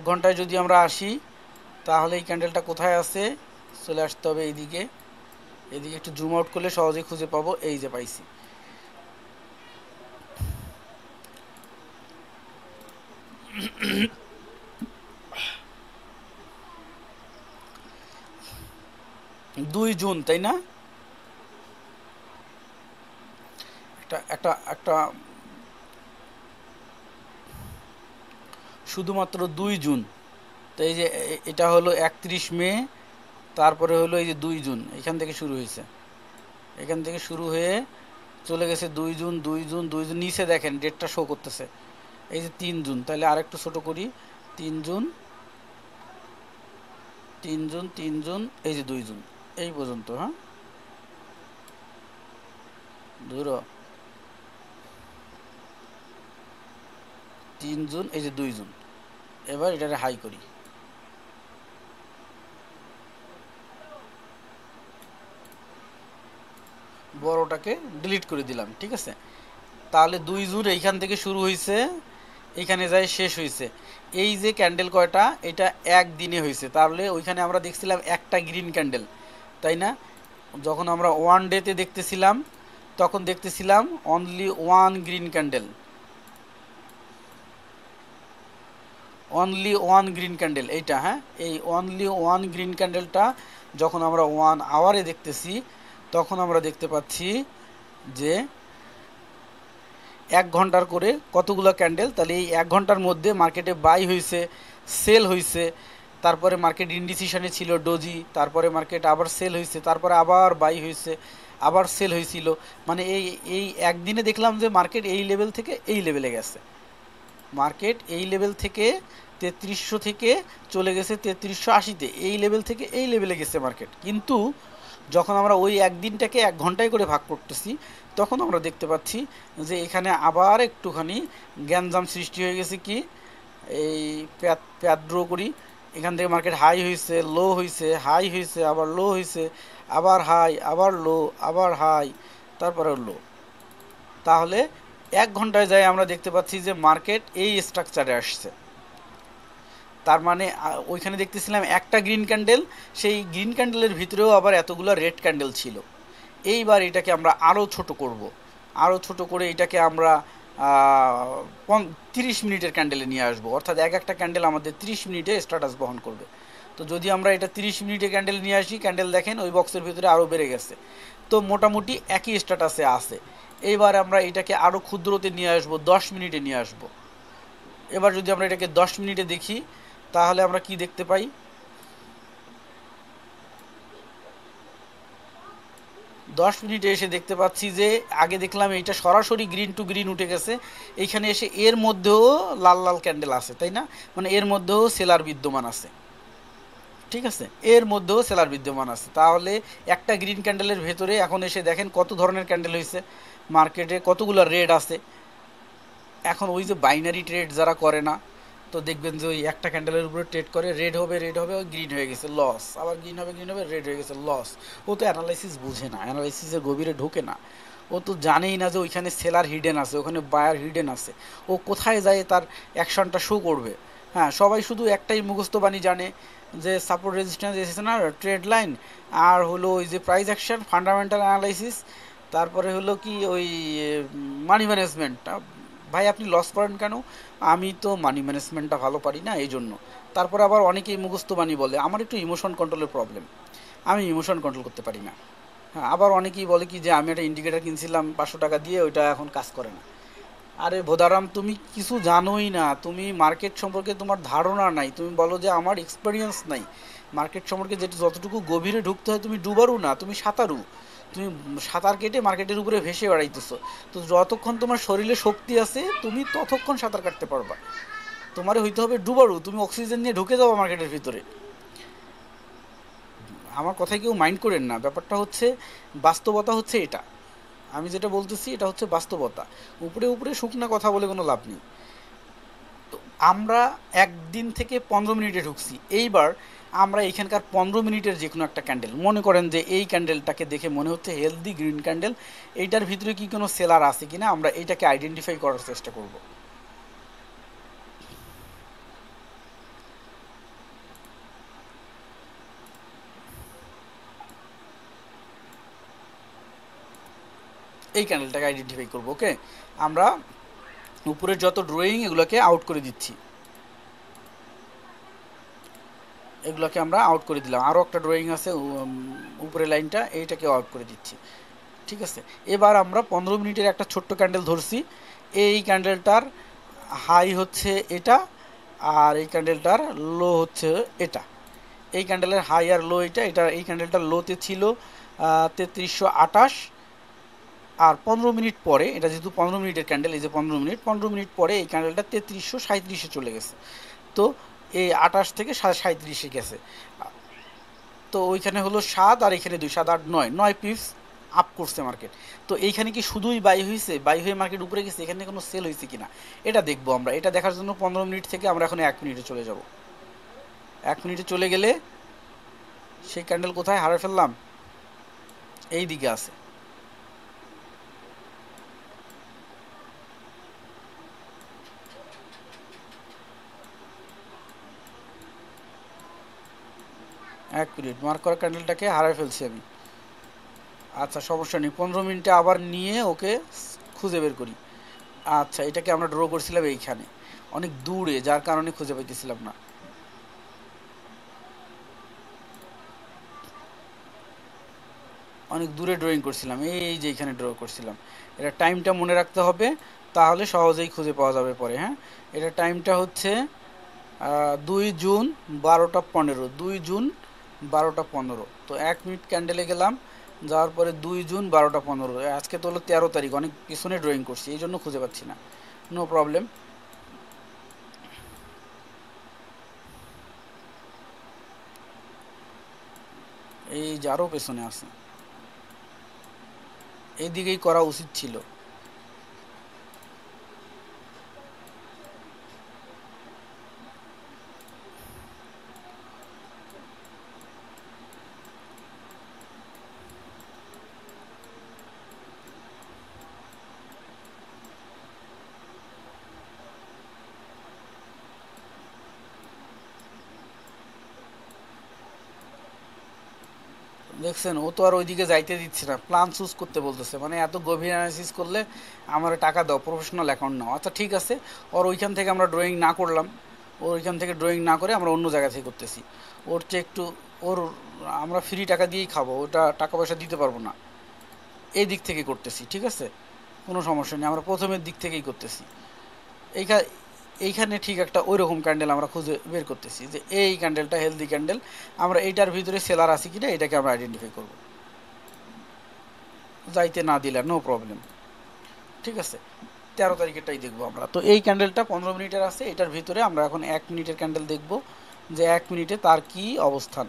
ঘন্টায় যদি আমরা আসি, তাহলে এই ক্যান্ডেলটা কোথায় আছে? চলে আসতে হবে এইদিকে একটু জুম আউট করলে সহজেই খুঁজে পাবো। এই যে পাইছি, দুই জুন, তাই না? একটা শুধুমাত্র 2 জুন। তো এই যে এটা হলো 31 মে, তারপরে হলো এই যে 2 জুন, এখান থেকে শুরু হয়েছে, এখান থেকে শুরু হয়ে চলে গেছে 2 জুন 2 জুন 2 জুন, নিচে দেখেন ডেটটা শো করতেছে এই যে 3 জুন। তাহলে আরেকটু ছোট করি, 3 জুন 3 জুন 3 জুন, এই যে 2 জুন, এই পর্যন্ত। হ্যাঁ, ধরো 3 জুন, এই যে 2 জুন। এবার এটারে হাই করি, বড়টাকে ডিলিট করে দিলাম। ঠিক আছে, তাহলে 2 জুন এইখান থেকে শুরু হয়েছে, এইখানে যায় শেষ হয়েছে। এই যে ক্যান্ডেল কয়টা, এটা একদিনে হয়েছে। তাহলে ওইখানে আমরা দেখছিলাম একটা গ্রিন ক্যান্ডেল, তাই না? যখন আমরা 1 ডেতে দেখতেছিলাম তখন দেখতেছিলাম only 1 green candle, only 1 green candle এইটা। হ্যাঁ, এই অনলি 1 গ্রিন ক্যান্ডেলটা যখন আমরা 1 আওয়ারে দেখতেছি তখন আমরা দেখতে পাচ্ছি যে 1 ঘন্টার করে কতগুলো ক্যান্ডেল। তাহলে এই 1 ঘন্টার মধ্যে মার্কেটে বাই হয়েছে, সেল হয়েছে, তারপরে মার্কেট ইনডিসিশনে ছিল ডোজি, তারপরে মার্কেট আবার সেল হয়েছে, তারপরে আবার বাই হয়েছে, আবার সেল হয়েছিল। মানে এই এই একদিনে দেখলাম যে মার্কেট এই লেভেল থেকে এই লেভেলে গেছে, মার্কেট এই লেভেল থেকে 3300 থেকে চলে গেছে 3380-তে, এই লেভেল থেকে এই লেভেলে গেছে মার্কেট। কিন্তু যখন আমরা ওই একদিনটাকে 1 ঘন্টায় করে ভাগ করতেছি তখন আমরা দেখতে পাচ্ছি যে এখানে আবার একটুখানি গ্যাঞ্জাম সৃষ্টি হয়ে গেছে। কি এই প্যাড ড্র করি, এখান থেকে মার্কেট হাই হয়েছে, লো হয়েছে, হাই হয়েছে, আবার লো হয়েছে, আবার হাই, আবার লো, আবার হাই, তারপরে লো। তাহলে 1 ঘন্টায় যাই আমরা দেখতে পাচ্ছি যে মার্কেট এই স্ট্রাকচারে আসছে। তার মানে ওইখানে দেখতেছিলাম একটা গ্রিন ক্যান্ডেল, সেই গ্রিন ক্যান্ডেলের ভিতরেও আবার এতগুলো রেড ক্যান্ডেল ছিল। এইবার এটাকে আমরা আরও ছোট করব, আরও ছোট করে এটাকে আমরা 30 মিনিটের ক্যান্ডেলে নিয়ে আসবো, অর্থাৎ একটা ক্যান্ডেল আমাদের 30 মিনিটে স্ট্যাটাস বহন করবে। তো যদি আমরা এটা 30 মিনিটে ক্যান্ডেল নিয়ে আসি, ক্যান্ডেল দেখেন ওই বক্সের ভিতরে আরও বেড়ে গেছে, তো মোটামুটি একই স্ট্যাটাসে আছে। এইবার আমরা এটাকে আরও ক্ষুদ্রতে নিয়ে আসবো, 10 মিনিটে নিয়ে আসবো। এবার যদি আমরা এটাকে 10 মিনিটে দেখি তাহলে আমরা কি দেখতে পাই, 10 মিনিটে এসে দেখতে পাচ্ছি যে আগে দেখলাম এইটা সরাসরি গ্রিন টু গ্রিন উঠে গেছে, এইখানে এসে এর মধ্যেও লাল লাল ক্যান্ডেল আছে, তাই না? মানে এর মধ্যেও সেলার বিদ্যমান আছে। ঠিক আছে, এর মধ্যেও সেলার বিদ্যমান আছে। তাহলে একটা গ্রিন ক্যান্ডেলের ভেতরে এখন এসে দেখেন কত ধরনের ক্যান্ডেল হয়েছে, মার্কেটে কতগুলো রেড আছে। এখন ওই যে বাইনারি ট্রেড যারা করে না, তো দেখবেন যে ওই একটা ক্যান্ডেলের উপরে ট্রেড করে, রেড হবে রেড হবে, ওই গ্রিন হয়ে গেছে লস, আবার গ্রিন হবে গ্রিন হবে, রেড হয়ে গেছে লস। ও তো অ্যানালাইসিস বুঝে না, অ্যানালাইসিসের গভীরে ঢোকে না, ও তো জানেই না যে ওইখানে সেলার হিডেন আছে, ওখানে বায়ার হিডেন আছে। ও কোথায় যায় তার অ্যাকশনটা শো করবে। হ্যাঁ, সবাই শুধু একটাই মুখস্থ বাণী জানে যে সাপোর্ট রেজিস্ট্যান্স এসেছে না, ট্রেড লাইন, আর হলো ওই যে প্রাইস অ্যাকশন, ফান্ডামেন্টাল অ্যানালাইসিস, তারপরে হলো কি ওই মানি ম্যানেজমেন্টটা। ভাই আপনি লস করেন কেন? আমি তো মানি ম্যানেজমেন্টটা ভালো পারি না এই জন্য। তারপর আবার অনেকেই মুখস্থ বাণী বলে আমার একটু ইমোশন কন্ট্রোলের প্রবলেম, আমি ইমোশন কন্ট্রোল করতে পারি না। হ্যাঁ, আবার অনেকেই বলে কি যে আমি একটা ইন্ডিকেটার কিনছিলাম 500 টাকা দিয়ে, ওইটা এখন কাজ করে না। আরে ভোদারাম, তুমি কিছু জানোই না, তুমি মার্কেট সম্পর্কে তোমার ধারণা নাই, তুমি বলো যে আমার এক্সপিরিয়েন্স নাই। মার্কেট সম্পর্কে যেটা যতটুকু গভীরে ঢুকতে হয়, তুমি ডুবারু না, তুমি সাঁতারু। তুমি সাঁতার কেটে মার্কেটের উপরে ভেসে বেড়াইতেছো। তো যতক্ষণ তোমার শরীরে শক্তি আছে তুমি ততক্ষণ সাঁতার কাটতে পারবা। তোমার হইতে হবে ডুবারু, তুমি অক্সিজেন নিয়ে ঢুকে যাবো মার্কেটের ভিতরে। আমার কথায় কেউ মাইন্ড করেন না, ব্যাপারটা হচ্ছে বাস্তবতা হচ্ছে এটা। আমি যেটা বলতেছি এটা হচ্ছে বাস্তবতা, উপরে উপরে শুকনা কথা বলে কোনো লাভ নেই। তো আমরা একদিন থেকে 15 মিনিটে ঢুকছি, এইবার আমরা এখানকার 15 মিনিটের যে কোনো একটা ক্যান্ডেল মনে করেন যে এই ক্যান্ডেলটাকে দেখে মনে হচ্ছে হেলদি গ্রিন ক্যান্ডেল, এইটার ভিতরে কি কোনো সেলার আছে কিনা আমরা এইটাকে আইডেন্টিফাই করার চেষ্টা করব। এই ক্যান্ডেলটাকে আইডেন্টিফাই করব। ওকে, আমরা উপরের যত ড্রয়িং এগুলোকে আউট করে দিচ্ছি, এগুলোকে আমরা আউট করে দিলাম। আরও একটা ড্রয়িং আছে উপরের লাইনটা, এইটাকে আউট করে দিচ্ছি। ঠিক আছে, এবার আমরা 15 মিনিটের একটা ছোট্ট ক্যান্ডেল ধরছি। এই ক্যান্ডেলটার হাই হচ্ছে এটা, আর এই ক্যান্ডেলটার লো হচ্ছে এটা, এই ক্যান্ডেলের হাই আর লো এটা এই ক্যান্ডেলটার লোতে ছিল 3328, আর 15 মিনিট পরে, এটা যেহেতু 15 মিনিটের ক্যান্ডেল, এই যে 15 মিনিট পরে এই ক্যান্ডেলটা 3337 চলে গেছে। তো এই 28 থেকে 37 গেছে। তো ওইখানে হলো 7 আর এখানে 2, 7 8 9, 9 পিপস আপ করছে মার্কেট। তো এইখানে কি শুধুই বাই হয়েছে, বাই হয়ে মার্কেট উপরে গেছে, এখানে কোনো সেল হয়েছে কিনা এটা দেখবো আমরা। এটা দেখার জন্য 15 মিনিট থেকে আমরা এখন 1 মিনিটে চলে যাব। 1 মিনিটে চলে গেলে সেই ক্যান্ডেল কোথায় হারিয়ে ফেললাম, এই দিকে আছে। এক মিনিট, মার্ক করা ক্যান্ডেলটাকে হারিয়ে ফেলছি আমি। আচ্ছা সমস্যা নেই, 15 মিনিটে আবার নিয়ে ওকে খুঁজে বের করি। আচ্ছা এটাকে আমরা ড্র করছিলাম এইখানে, অনেক দূরে, যার কারণে খুঁজে পাইতেছিলাম না। অনেক দূরে ড্রয়িং করছিলাম, এই যে এখানে ড্র করছিলাম। এটা টাইমটা মনে রাখতে হবে, তাহলে সহজেই খুঁজে পাওয়া যাবে পরে। হ্যাঁ, এটা টাইমটা হচ্ছে 2 জুন 12টা 15, 2 জুন 12টা 15। তো 1 মিনিট ক্যান্ডেলে গেলাম, যাওয়ার পরে 2 জুন 12টা 15। আজকে তো হলো 13 তারিখ, অনেক পিছনে ড্রয়িং করছি, এই জন্য খুঁজে পাচ্ছি না। No problem. এই যে আরও পেছনে আছে, এই দিকেই করা উচিত ছিল। দেখছেন, ও তো আর ওইদিকে যাইতে দিচ্ছে না, প্ল্যান চুজ করতে বলতেছে, মানে এত গভীর অ্যানালিসিস করলে আমার টাকা দাও, প্রফেশনাল অ্যাকাউন্ট নাও। আচ্ছা ঠিক আছে, ওর ওইখান থেকে আমরা ড্রয়িং না করলাম, ওর ওইখান থেকে ড্রয়িং না করে আমরা অন্য জায়গা থেকে করতেছি। ওর চেয়ে একটু, ওর, আমরা ফ্রি টাকা দিয়েই খাবো, ওটা টাকা পয়সা দিতে পারবো না, এই দিক থেকে করতেছি। ঠিক আছে, কোনো সমস্যা নেই, আমরা প্রথমের দিক থেকেই করতেছি। এইখানে এইখানে ঠিক একটা ওই রকম ক্যান্ডেল আমরা খুঁজে বের করতেছি, যে এই ক্যান্ডেলটা হেলদি ক্যান্ডেল, আমরা এইটার ভিতরে সেলার আছে কিনা এটাকে আমরা আইডেন্টিফাই করব, যাইতে না দিলে নো প্রবলেম। ঠিক আছে, 13 তারিখেরটাই দেখবো আমরা। তো এই ক্যান্ডেলটা 15 মিনিটের আছে, এটার ভিতরে আমরা এখন 1 মিনিটের ক্যান্ডেল দেখব, যে 1 মিনিটে তার কি অবস্থান।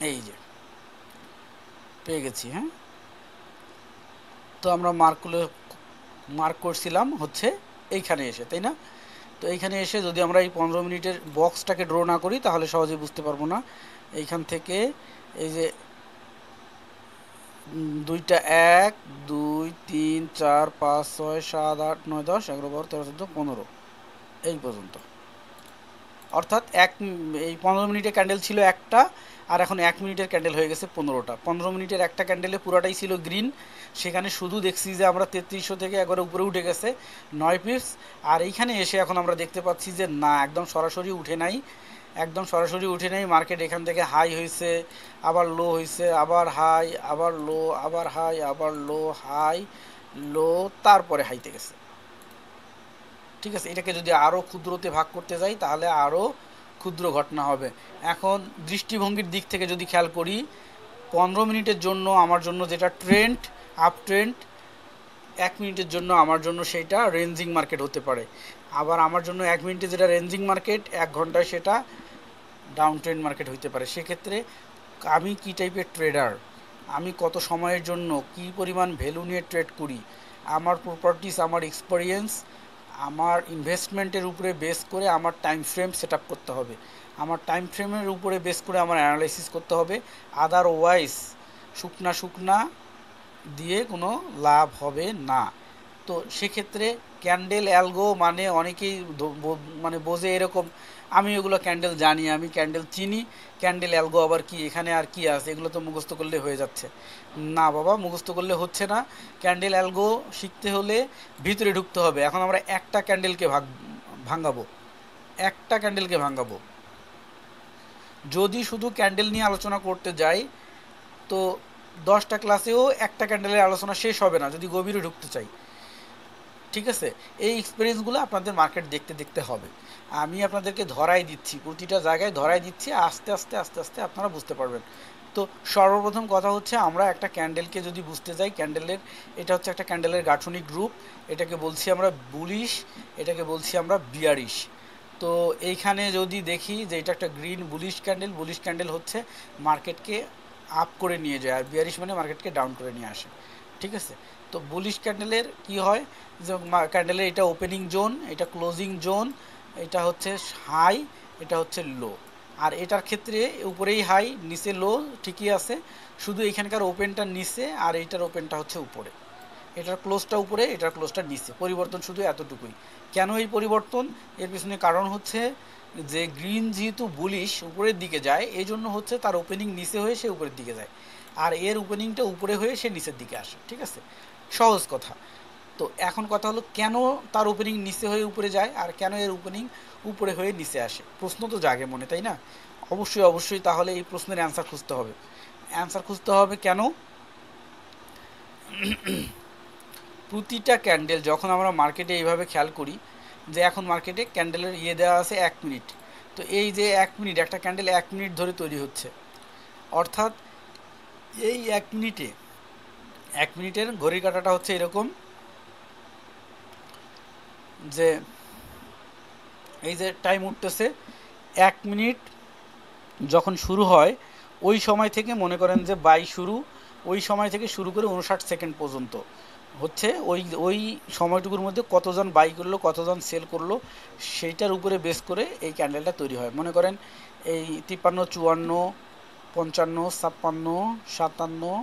এই যে পেয়ে গেছি। হ্যাঁ, তো আমরা মার্ক করছিলাম হচ্ছে এইখানে এসে, তাই না? তো এইখানে এসে যদি আমরা এই 15 মিনিটের বক্সটাকে ড্র না করি তাহলে সহজেই বুঝতে পারবো না। এইখান থেকে এই যে 2টা 1 2 3 4 5 6 7 8 9 10 11 12 13 14 15 এই পর্যন্ত, অর্থাৎ এই 15 মিনিটের ক্যান্ডেল ছিল একটা, আর এখন 1 মিনিটের ক্যান্ডেল হয়ে গেছে 15টা। 15 মিনিটের একটা ক্যান্ডেলে পুরাটাই ছিল গ্রিন, সেখানে শুধু দেখছি যে আমরা 3300 থেকে একবারে উপরে উঠে গেছে 9 পিপস। আর এইখানে এসে এখন আমরা দেখতে পাচ্ছি যে না, একদম সরাসরি উঠে নাই, একদম সরাসরি উঠে নেই। মার্কেট এখান থেকে হাই হয়েছে, আবার লো হয়েছে, আবার হাই, আবার লো, আবার হাই, আবার লো, হাই, লো, তারপরে হাইতে গেছে। ঠিক আছে, এটাকে যদি আরও ক্ষুদ্রতে ভাগ করতে যাই তাহলে আরও ক্ষুদ্র ঘটনা হবে। এখন দৃষ্টিভঙ্গির দিক থেকে যদি খেয়াল করি, 15 মিনিটের জন্য আমার জন্য যেটা ট্রেন্ড, আপ ট্রেন্ড, 1 মিনিটের জন্য আমার জন্য সেইটা রেঞ্জিং মার্কেট হতে পারে। আবার আমার জন্য 1 মিনিটে যেটা রেঞ্জিং মার্কেট, 1 ঘন্টায় সেটা ডাউন ট্রেন্ড মার্কেট হইতে পারে। সেক্ষেত্রে আমি কি টাইপের ট্রেডার, আমি কত সময়ের জন্য কি পরিমাণ ভ্যালু নিয়ে ট্রেড করি, আমার প্রপার্টিস, আমার এক্সপিরিয়েন্স, আমার ইনভেস্টমেন্টের উপরে বেস করে আমার টাইম ফ্রেম সেট আপ করতে হবে, আমার টাইম ফ্রেমের উপরে বেস করে আমার অ্যানালাইসিস করতে হবে। আদারওয়াইজ শুকনা শুকনা দিয়ে কোনো লাভ হবে না। তো সেক্ষেত্রে ক্যান্ডেল অ্যালগো মানে অনেকেই মানে বোঝে এরকম, আমি এগুলো ক্যান্ডেল জানি, আমি ক্যান্ডেল চিনি, ক্যান্ডেল অ্যালগো আবার কি, এখানে আর কি আছে, এগুলো তো মুখস্থ করলে হয়ে যাচ্ছে। না বাবা, মুখস্থ করলে হচ্ছে না। ক্যান্ডেল অ্যালগো শিখতে হলে ভিতরে ঢুকতে হবে। এখন আমরা একটা ক্যান্ডেলকে ভাঙাবো, একটা ক্যান্ডেলকে ভাঙাবো। যদি শুধু ক্যান্ডেল নিয়ে আলোচনা করতে যাই তো 10টা ক্লাসেও একটা ক্যান্ডেলের আলোচনা শেষ হবে না যদি গভীরে ঢুকতে চাই। ঠিক আছে, এই এক্সপিরিয়েন্সগুলো আপনাদের মার্কেট দেখতে দেখতে হবে। আমি আপনাদেরকে ধরাই দিচ্ছি, প্রতিটা জায়গায় ধরাই দিচ্ছি, আস্তে আস্তে আস্তে আস্তে আপনারা বুঝতে পারবেন। তো সর্বপ্রথম কথা হচ্ছে, আমরা একটা ক্যান্ডেলকে যদি বুঝতে যাই, ক্যান্ডেলের এটা হচ্ছে একটা ক্যান্ডেলের গাঠনিক গ্রুপ, এটাকে বলছি আমরা বুলিশ, এটাকে বলছি আমরা বিয়ারিশ। তো এইখানে যদি দেখি যে এটা একটা green bullish candle, bullish candle হচ্ছে মার্কেটকে আপ করে নিয়ে যায়, আর বিয়ারিশ মানে মার্কেটকে ডাউন করে নিয়ে আসে। ঠিক আছে, তো বুলিশ ক্যান্ডেলের কি হয় যে ক্যান্ডেলের এটা ওপেনিং জোন, এটা ক্লোজিং জোন, এটা হচ্ছে হাই, এটা হচ্ছে লো। আর এটার ক্ষেত্রে উপরেই হাই নিচে লো ঠিকই আছে, শুধু এখানকার ওপেনটা নিচে আর এইটার ওপেনটা হচ্ছে উপরে, এটার ক্লোজটা উপরে এটার ক্লোজটা নিচে, পরিবর্তন শুধু এতটুকুই। কেন এই পরিবর্তন? এর পিছনে কারণ হচ্ছে যে গ্রিন যেহেতু বুলিশ উপরের দিকে যায়, এই জন্য হচ্ছে তার ওপেনিং নিচে হয়ে সে উপরের দিকে যায়, আর এর ওপেনিংটা উপরে হয়ে সে নিচের দিকে আসে। ঠিক আছে, সহজ কথা। তো এখন কথা হলো, কেন তার ওপেনিং নিচে হয়ে উপরে যায় আর কেন এর ওপেনিং উপরে হয়ে নিচে আসে? প্রশ্ন তো জাগে মনে, তাই না? অবশ্যই অবশ্যই, তাহলে এই প্রশ্নের অ্যান্সার খুঁজতে হবে। অ্যান্সার খুঁজতে হবে কেন। প্রতিটা ক্যান্ডেল যখন আমরা মার্কেটে এইভাবে খেয়াল করি যে এখন মার্কেটে ক্যান্ডেলের দেওয়া আছে 1 মিনিট, তো এই যে 1 মিনিট, একটা ক্যান্ডেল 1 মিনিট ধরে তৈরি হচ্ছে, অর্থাৎ এই 1 মিনিটে 1 মিনিটের ঘড়ির কাঁটাটা হচ্ছে এরকম, যে এই যে টাইম উঠতেছে 1 মিনিট যখন শুরু হয় ওই সময় থেকে মনে করেন যে বাই শুরু, ওই সময় থেকে শুরু করে 59 সেকেন্ড পর্যন্ত হচ্ছে ওই ওই সময়টুকুর মধ্যে কতজন বাই করলো কতজন সেল করলো সেইটার উপরে বেস করে এই ক্যান্ডেলটা তৈরি হয়। মনে করেন এই 53, 54, 55, 56, 57,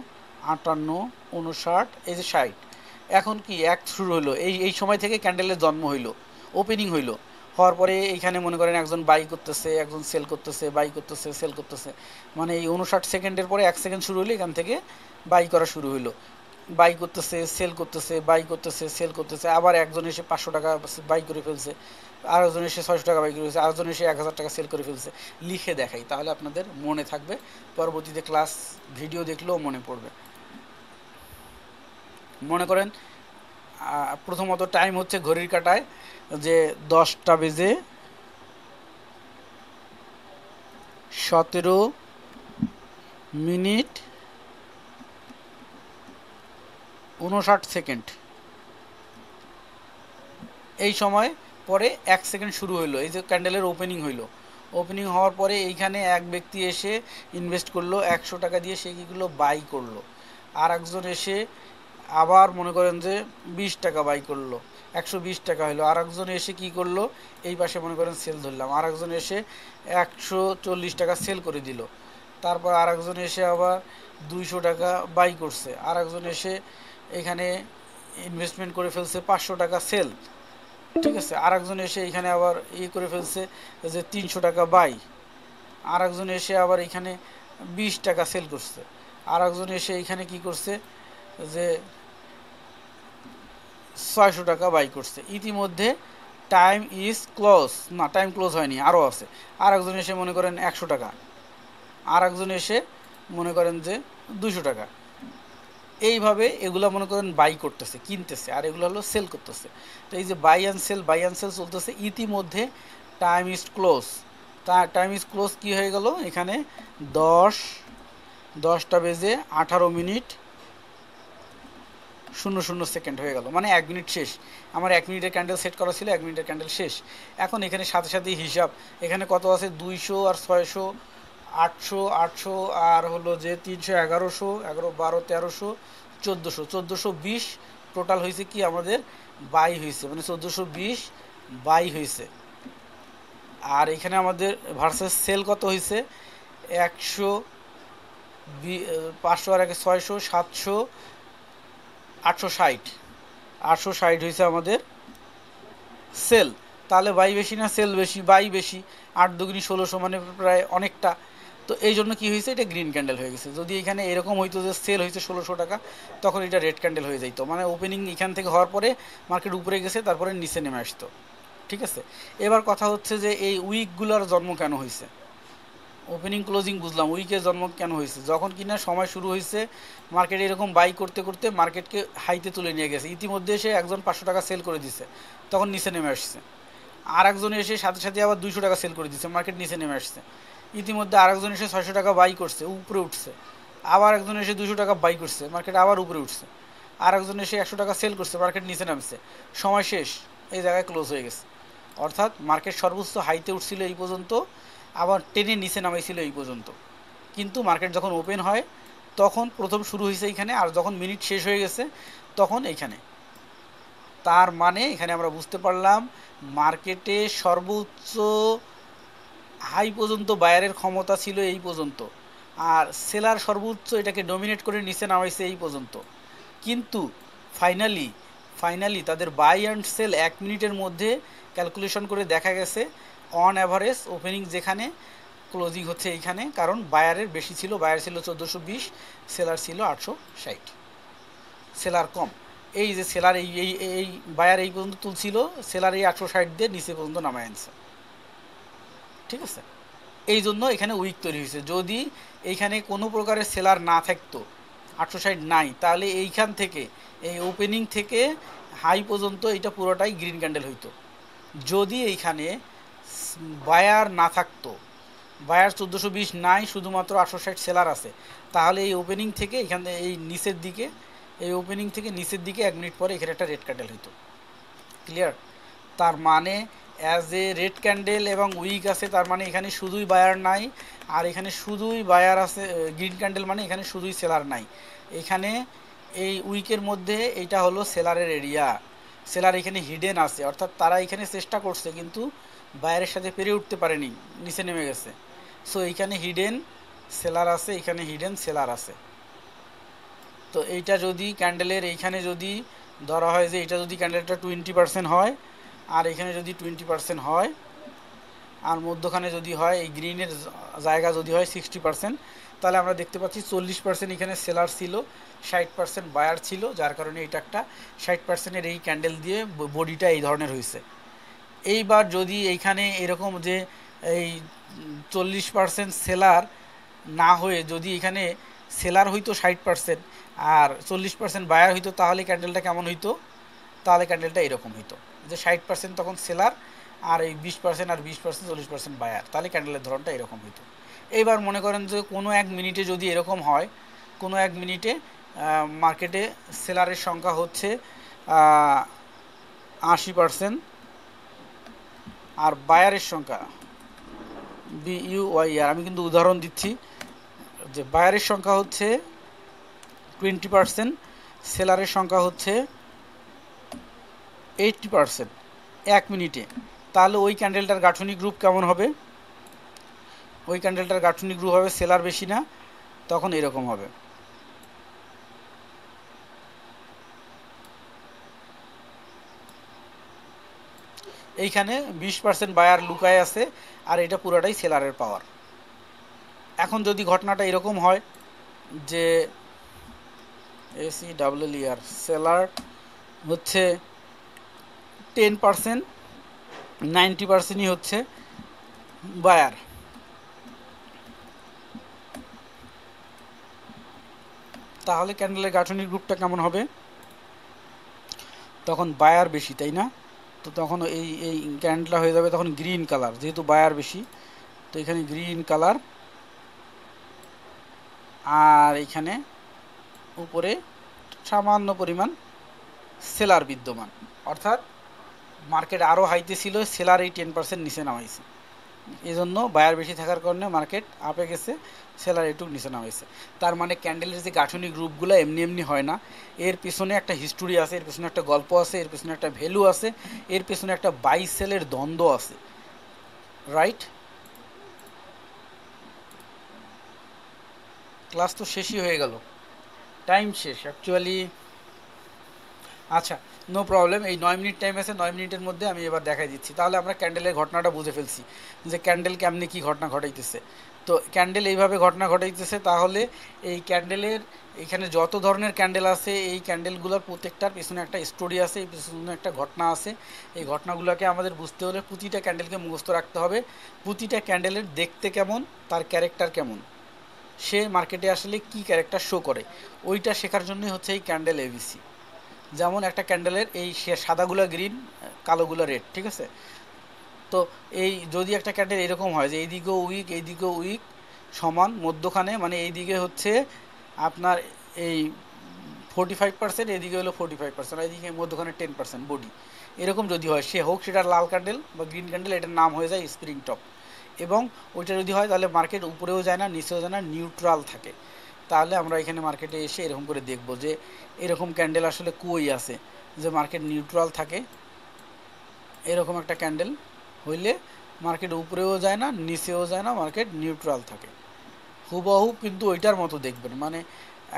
58, 59, এই যে 60, এখন কি এক শুরু হলো, এই সময় থেকে ক্যান্ডেলের জন্ম হইলো, ওপেনিং হইলো, হওয়ার পরে এইখানে মনে করেন একজন বাই করতেছে, একজন সেল করতেছে, বাই করতেছে, সেল করতেছে, মানে এই 59 সেকেন্ডের পরে 1 সেকেন্ড শুরু হইলো, এখান থেকে বাই করা শুরু হইলো, বাই করতেছে, সেল করতেছে, বাই করতেছে, সেল করতেছে, আবার একজন এসে 500 টাকা বাই করে ফেলছে, আরেকজন এসে 600 টাকা বাই করে ফেলছে, আরেকজন এসে 1000 টাকা সেল করে ফেলছে। লিখে দেখাই, তাহলে আপনাদের মনে থাকবে, পরবর্তীতে ক্লাস ভিডিও দেখলেও মনে পড়বে। মনে করেন প্রথমত টাইম হচ্ছে ঘড়ির কাঁটায় যে 10টা বেজে 17 মিনিট 59 সেকেন্ড, এই সময় পরে 1 সেকেন্ড শুরু হইলো, এই যে ক্যান্ডেলের ওপেনিং হইলো, ওপেনিং হওয়ার পরে এইখানে এক ব্যক্তি এসে ইনভেস্ট করলো 100 টাকা দিয়ে, সে কীগুলো বাই করলো, আর একজন এসে আবার মনে করেন যে 20 টাকা বাই করলো, 120 টাকা হলো, আর একজন এসে কি করলো, এই পাশে মনে করেন সেল ধরলাম, আর একজন এসে 140 টাকা সেল করে দিল, তারপর আর একজন এসে আবার 200 টাকা বাই করছে, আর একজন এসে এখানে ইনভেস্টমেন্ট করে ফেলছে 500 টাকা সেল। ঠিক আছে, আর একজন এসে এখানে আবার করে ফেলছে যে 300 টাকা বাই, আর একজন এসে আবার এখানে 20 টাকা সেল করছে, আর একজন এসে এখানে কি করছে যে 600 টাকা বাই করছে। ইতিমধ্যে টাইম ইজ ক্লোজ, না টাইম ক্লোজ হয়নি, আরও আছে, আর একজন এসে মনে করেন 100 টাকা, আর একজন এসে মনে করেন যে 200 টাকা, এইভাবে এগুলো মনে করেন বাই করতেছে, কিনতেছে, আর এগুলো হলো সেল করতেছে। তো এই যে বাই অ্যান্ড সেল চলতেছে, ইতিমধ্যে time is close. Time is close কী হয়ে গেল, এখানে 10টা বেজে 18 মিনিট 00 সেকেন্ড হয়ে গেল, মানে 1 মিনিট শেষ। আমার 1 মিনিটের ক্যান্ডেল সেট করা ছিল, 1 মিনিটের ক্যান্ডেল শেষ। এখন এখানে সাথে সাথেই হিসাব, এখানে কত আছে, 200 আর 600, 800, 800 আর হলো যে 300, 1100, 11, 12, 1300, 1400, 1420 টোটাল হয়েছে কি আমাদের বাই হয়েছে, মানে 1420 বাই হয়েছে। আর এখানে আমাদের ভার্সেস সেল কত হয়েছে, 100, 500 আর 600, 700, 860, 860 হয়েছে আমাদের সেল। তাহলে বাই বেশি না সেল বেশি? বাই বেশি, 8 দুগুনি 1600, মানে প্রায় অনেকটা। তো এই জন্য কী হয়েছে, এটা গ্রিন ক্যান্ডেল হয়ে গেছে। যদি এখানে এরকম হইতো যে সেল হয়েছে 1600 টাকা, তখন এটা রেড ক্যান্ডেল হয়ে যাইতো, মানে ওপেনিং এখান থেকে হওয়ার পরে মার্কেট উপরে গেছে, তারপরে নিচে নেমে আসতো। ঠিক আছে, এবার কথা হচ্ছে যে এই উইকগুলোর জন্ম কেন হয়েছে। ওপেনিং ক্লোজিং বুঝলাম, উইকের জন্ম কেন হয়েছে? যখন কিনা সময় শুরু হয়েছে মার্কেটে এরকম বাই করতে করতে মার্কেটকে হাইতে তুলে নিয়ে গেছে, ইতিমধ্যে এসে একজন 500 টাকা সেল করে দিছে, তখন নিচে নেমে আসছে। আর একজন এসে সাথে সাথে আবার 200 টাকা সেল করে দিচ্ছে, মার্কেট নিচে নেমে আসছে। ইতিমধ্যে আরেকজন এসে 600 টাকা বাই করছে, উপরে উঠছে। আবার একজন এসে 200 টাকা বাই করছে, মার্কেট আবার উপরে উঠছে। আর একজন এসে 100 টাকা সেল করছে, মার্কেট নিচে নামছে, সময় শেষ, এই জায়গায় ক্লোজ হয়ে গেছে। অর্থাৎ মার্কেট সর্বোচ্চ হাইতে উঠছিল এই পর্যন্ত, আবার টেনে নিচে নামাইছিল এই পর্যন্ত। কিন্তু মার্কেট যখন ওপেন হয় তখন প্রথম শুরু হয়েছে এইখানে, আর যখন মিনিট শেষ হয়ে গেছে তখন এইখানে। তার মানে এখানে আমরা বুঝতে পারলাম মার্কেটে সর্বোচ্চ হাই পর্যন্ত বায়ারের ক্ষমতা ছিল এই পর্যন্ত, আর সেলার সর্বোচ্চ এটাকে ডমিনেট করে নিচে নামাইছে এই পর্যন্ত। কিন্তু ফাইনালি তাদের বাই অ্যান্ড সেল 1 মিনিটের মধ্যে ক্যালকুলেশন করে দেখা গেছে অন অ্যাভারেজ ওপেনিং যেখানে, ক্লোজিং হচ্ছে এইখানে, কারণ বায়ারের বেশি ছিল, বায়ার ছিল 1420, সেলার ছিল 860, সেলার কম। এই যে সেলার এই এই এই বায়ার এই পর্যন্ত তুলছিল, সেলার এই 860 দিয়ে নিচে পর্যন্ত নামায় আনছে, ঠিক আছে? এই জন্য এখানে উইক তৈরি হয়েছে। যদি এইখানে কোনো প্রকারের সেলার না থাকতো, 860 নাই, তাহলে এইখান থেকে এই ওপেনিং থেকে হাই পর্যন্ত এটা পুরোটাই গ্রিন ক্যান্ডেল হইতো। যদি এইখানে বায়ার না থাকতো, বায়ার 1420 নাই, শুধুমাত্র 860 সেলার আছে, তাহলে এই ওপেনিং থেকে এখানে এই নিচের দিকে, এই ওপেনিং থেকে নিচের দিকে 1 মিনিট পরে এখানে একটা রেড ক্যান্ডেল হইতো। ক্লিয়ার? তার মানে অ্যাজ এ রেড ক্যান্ডেল এবং উইক আছে, তার মানে এখানে শুধুই বায়ার নাই, আর এখানে শুধুই বায়ার আছে। গ্রিন ক্যান্ডেল মানে এখানে শুধুই সেলার নাই। এখানে এই উইকের মধ্যে এইটা হলো সেলারের এরিয়া, সেলার এখানে হিডেন আছে, অর্থাৎ তারা এখানে চেষ্টা করছে কিন্তু বায়ারের সাথে পেরে উঠতে পারেনি, নিচে নেমে গেছে। সো এইখানে হিডেন সেলার আছে, এখানে হিডেন সেলার আছে। তো এইটা যদি ক্যান্ডেলের এইখানে যদি ধরা হয় যে এটা যদি ক্যান্ডেলটা 20% হয়, আর এখানে যদি 20% হয়, আর মধ্যখানে যদি হয় এই গ্রিনের জায়গা যদি হয় 60%, তাহলে আমরা দেখতে পাচ্ছি 40% এখানে সেলার ছিল, 60% বায়ার ছিল, যার কারণে এটা একটা 60%-এর এই ক্যান্ডেল দিয়ে বডিটা এই ধরনের হয়েছে। এইবার যদি এইখানে এরকম যে এই 40% সেলার না হয়ে যদি এখানে সেলার হইতো 60% আর 40% বায়ার হইতো, তাহলে ক্যান্ডেলটা কেমন হইতো? তাহলে ক্যান্ডেলটা এরকম হইতো যে 60% তখন সেলার, আর এই 20% আর 20% 40% বায়ার, তাহলে ক্যান্ডেলের ধরনটা এরকম হইতো। এইবার মনে করেন যে কোনো এক মিনিটে যদি এরকম হয়, কোনো এক মিনিটে মার্কেটে সেলারের সংখ্যা হচ্ছে 80%, আর বায়ারের সংখ্যা BUYR, আমি কিন্তু উদাহরণ দিচ্ছি যে বায়ারের সংখ্যা হচ্ছে 20%, সেলারের সংখ্যা হচ্ছে 80% 1 মিনিটে, তাহলে ওই ক্যান্ডেলটার গাঠনিক গ্রুপ কেমন হবে? ওই ক্যান্ডেলটার গাঠনিক গ্রুপ হবে সেলার বেশি না, তখন এরকম হবে। এইখানে 20% বায়ার লুকায় আছে, আর এটা পুরোটাই সেলারের পাওয়ার। এখন যদি ঘটনাটা এরকম হয় যে ACEER সেলার হচ্ছে 10%, 90%ই হচ্ছে বায়ার, তাহলে ক্যান্ডেলের গাঠনিক গ্রুপটা কেমন হবে? তখন বায়ার বেশি, তাই না? তো তখন এই এই ক্যান্ডেলটা হয়ে যাবে তখন গ্রিন কালার, যেহেতু বায়ার বেশি, তো এখানে গ্রিন কালার, আর এখানে উপরে সামান্য পরিমাণ সেলার বিদ্যমান, অর্থাৎ মার্কেট আরও হাইতে ছিল, সেলার এই 10% নিচে নামাইছে, এই জন্য বায়ার বেশি থাকার কারণে মার্কেট আপে গেছে, সেলার একটু নিচে নামাইছে। তার মানে ক্যান্ডেলের যে গাঠনিক গ্রুপগুলো এমনি এমনি হয় না, এর পেছনে একটা হিস্টোরি আছে, এর পেছনে একটা গল্প আছে, এর পেছনে একটা ভ্যালু আছে, এর পেছনে একটা বাই সেলের দ্বন্দ্ব আছে, রাইট? ক্লাস তো শেষই হয়ে গেল, টাইম শেষ। অ্যাকচুয়ালি আচ্ছা, নো প্রবলেম। এই 9 মিনিট টাইম আছে, 9 মিনিটের মধ্যে আমি এবার দেখাই দিচ্ছি। তাহলে আমরা ক্যান্ডেলের ঘটনাটা বুঝে ফেলছি যে ক্যান্ডেল কেমনি কী ঘটনা ঘটাইতেছে। তো ক্যান্ডেল এইভাবে ঘটনা ঘটাইতেছে। তাহলে এই ক্যান্ডেলের এখানে যত ধরনের ক্যান্ডেল আছে, এই ক্যান্ডেলগুলোর প্রত্যেকটার পিছনে একটা স্টোরি আছে, এই পিছনে একটা ঘটনা আছে। এই ঘটনাগুলোকে আমাদের বুঝতে হলে প্রতিটা ক্যান্ডেলকে মুখস্থ রাখতে হবে। প্রতিটা ক্যান্ডেলের দেখতে কেমন, তার ক্যারেক্টার কেমন, সে মার্কেটে আসলে কী ক্যারেক্টার শো করে, ওইটা শেখার জন্যই হচ্ছে এই ক্যান্ডেল এবিসি। যেমন একটা ক্যান্ডেলের এই সাদাগুলো গ্রিন, কালোগুলো রেড, ঠিক আছে? তো এই যদি একটা ক্যান্ডেল এরকম হয় যে এইদিকেও উইক এইদিকেও উইক সমান মধ্যখানে, মানে এইদিকে হচ্ছে আপনার এই 45%, এদিকে হলো 45%, এইদিকে মধ্যখানে 10% বডি, এরকম যদি হয়, সে হোক সেটা লাল ক্যান্ডেল বা গ্রিন ক্যান্ডেল, এটার নাম হয়ে যায় স্প্রিং টপ। এবং ওইটা যদি হয় তাহলে মার্কেট উপরেও যায় না নিচেও যায় না, নিউট্রাল থাকে। তাহলে আমরা এখানে মার্কেটে এসে এরকম করে দেখব যে এরকম ক্যান্ডেল আসলে কই আছে যে মার্কেট নিউট্রাল থাকে। এরকম একটা ক্যান্ডেল হইলে মার্কেট উপরেও যায় না নিচেও যায় না, মার্কেট নিউট্রাল থাকে। হুবহু কিন্তু ওইটার মতো দেখবেন, মানে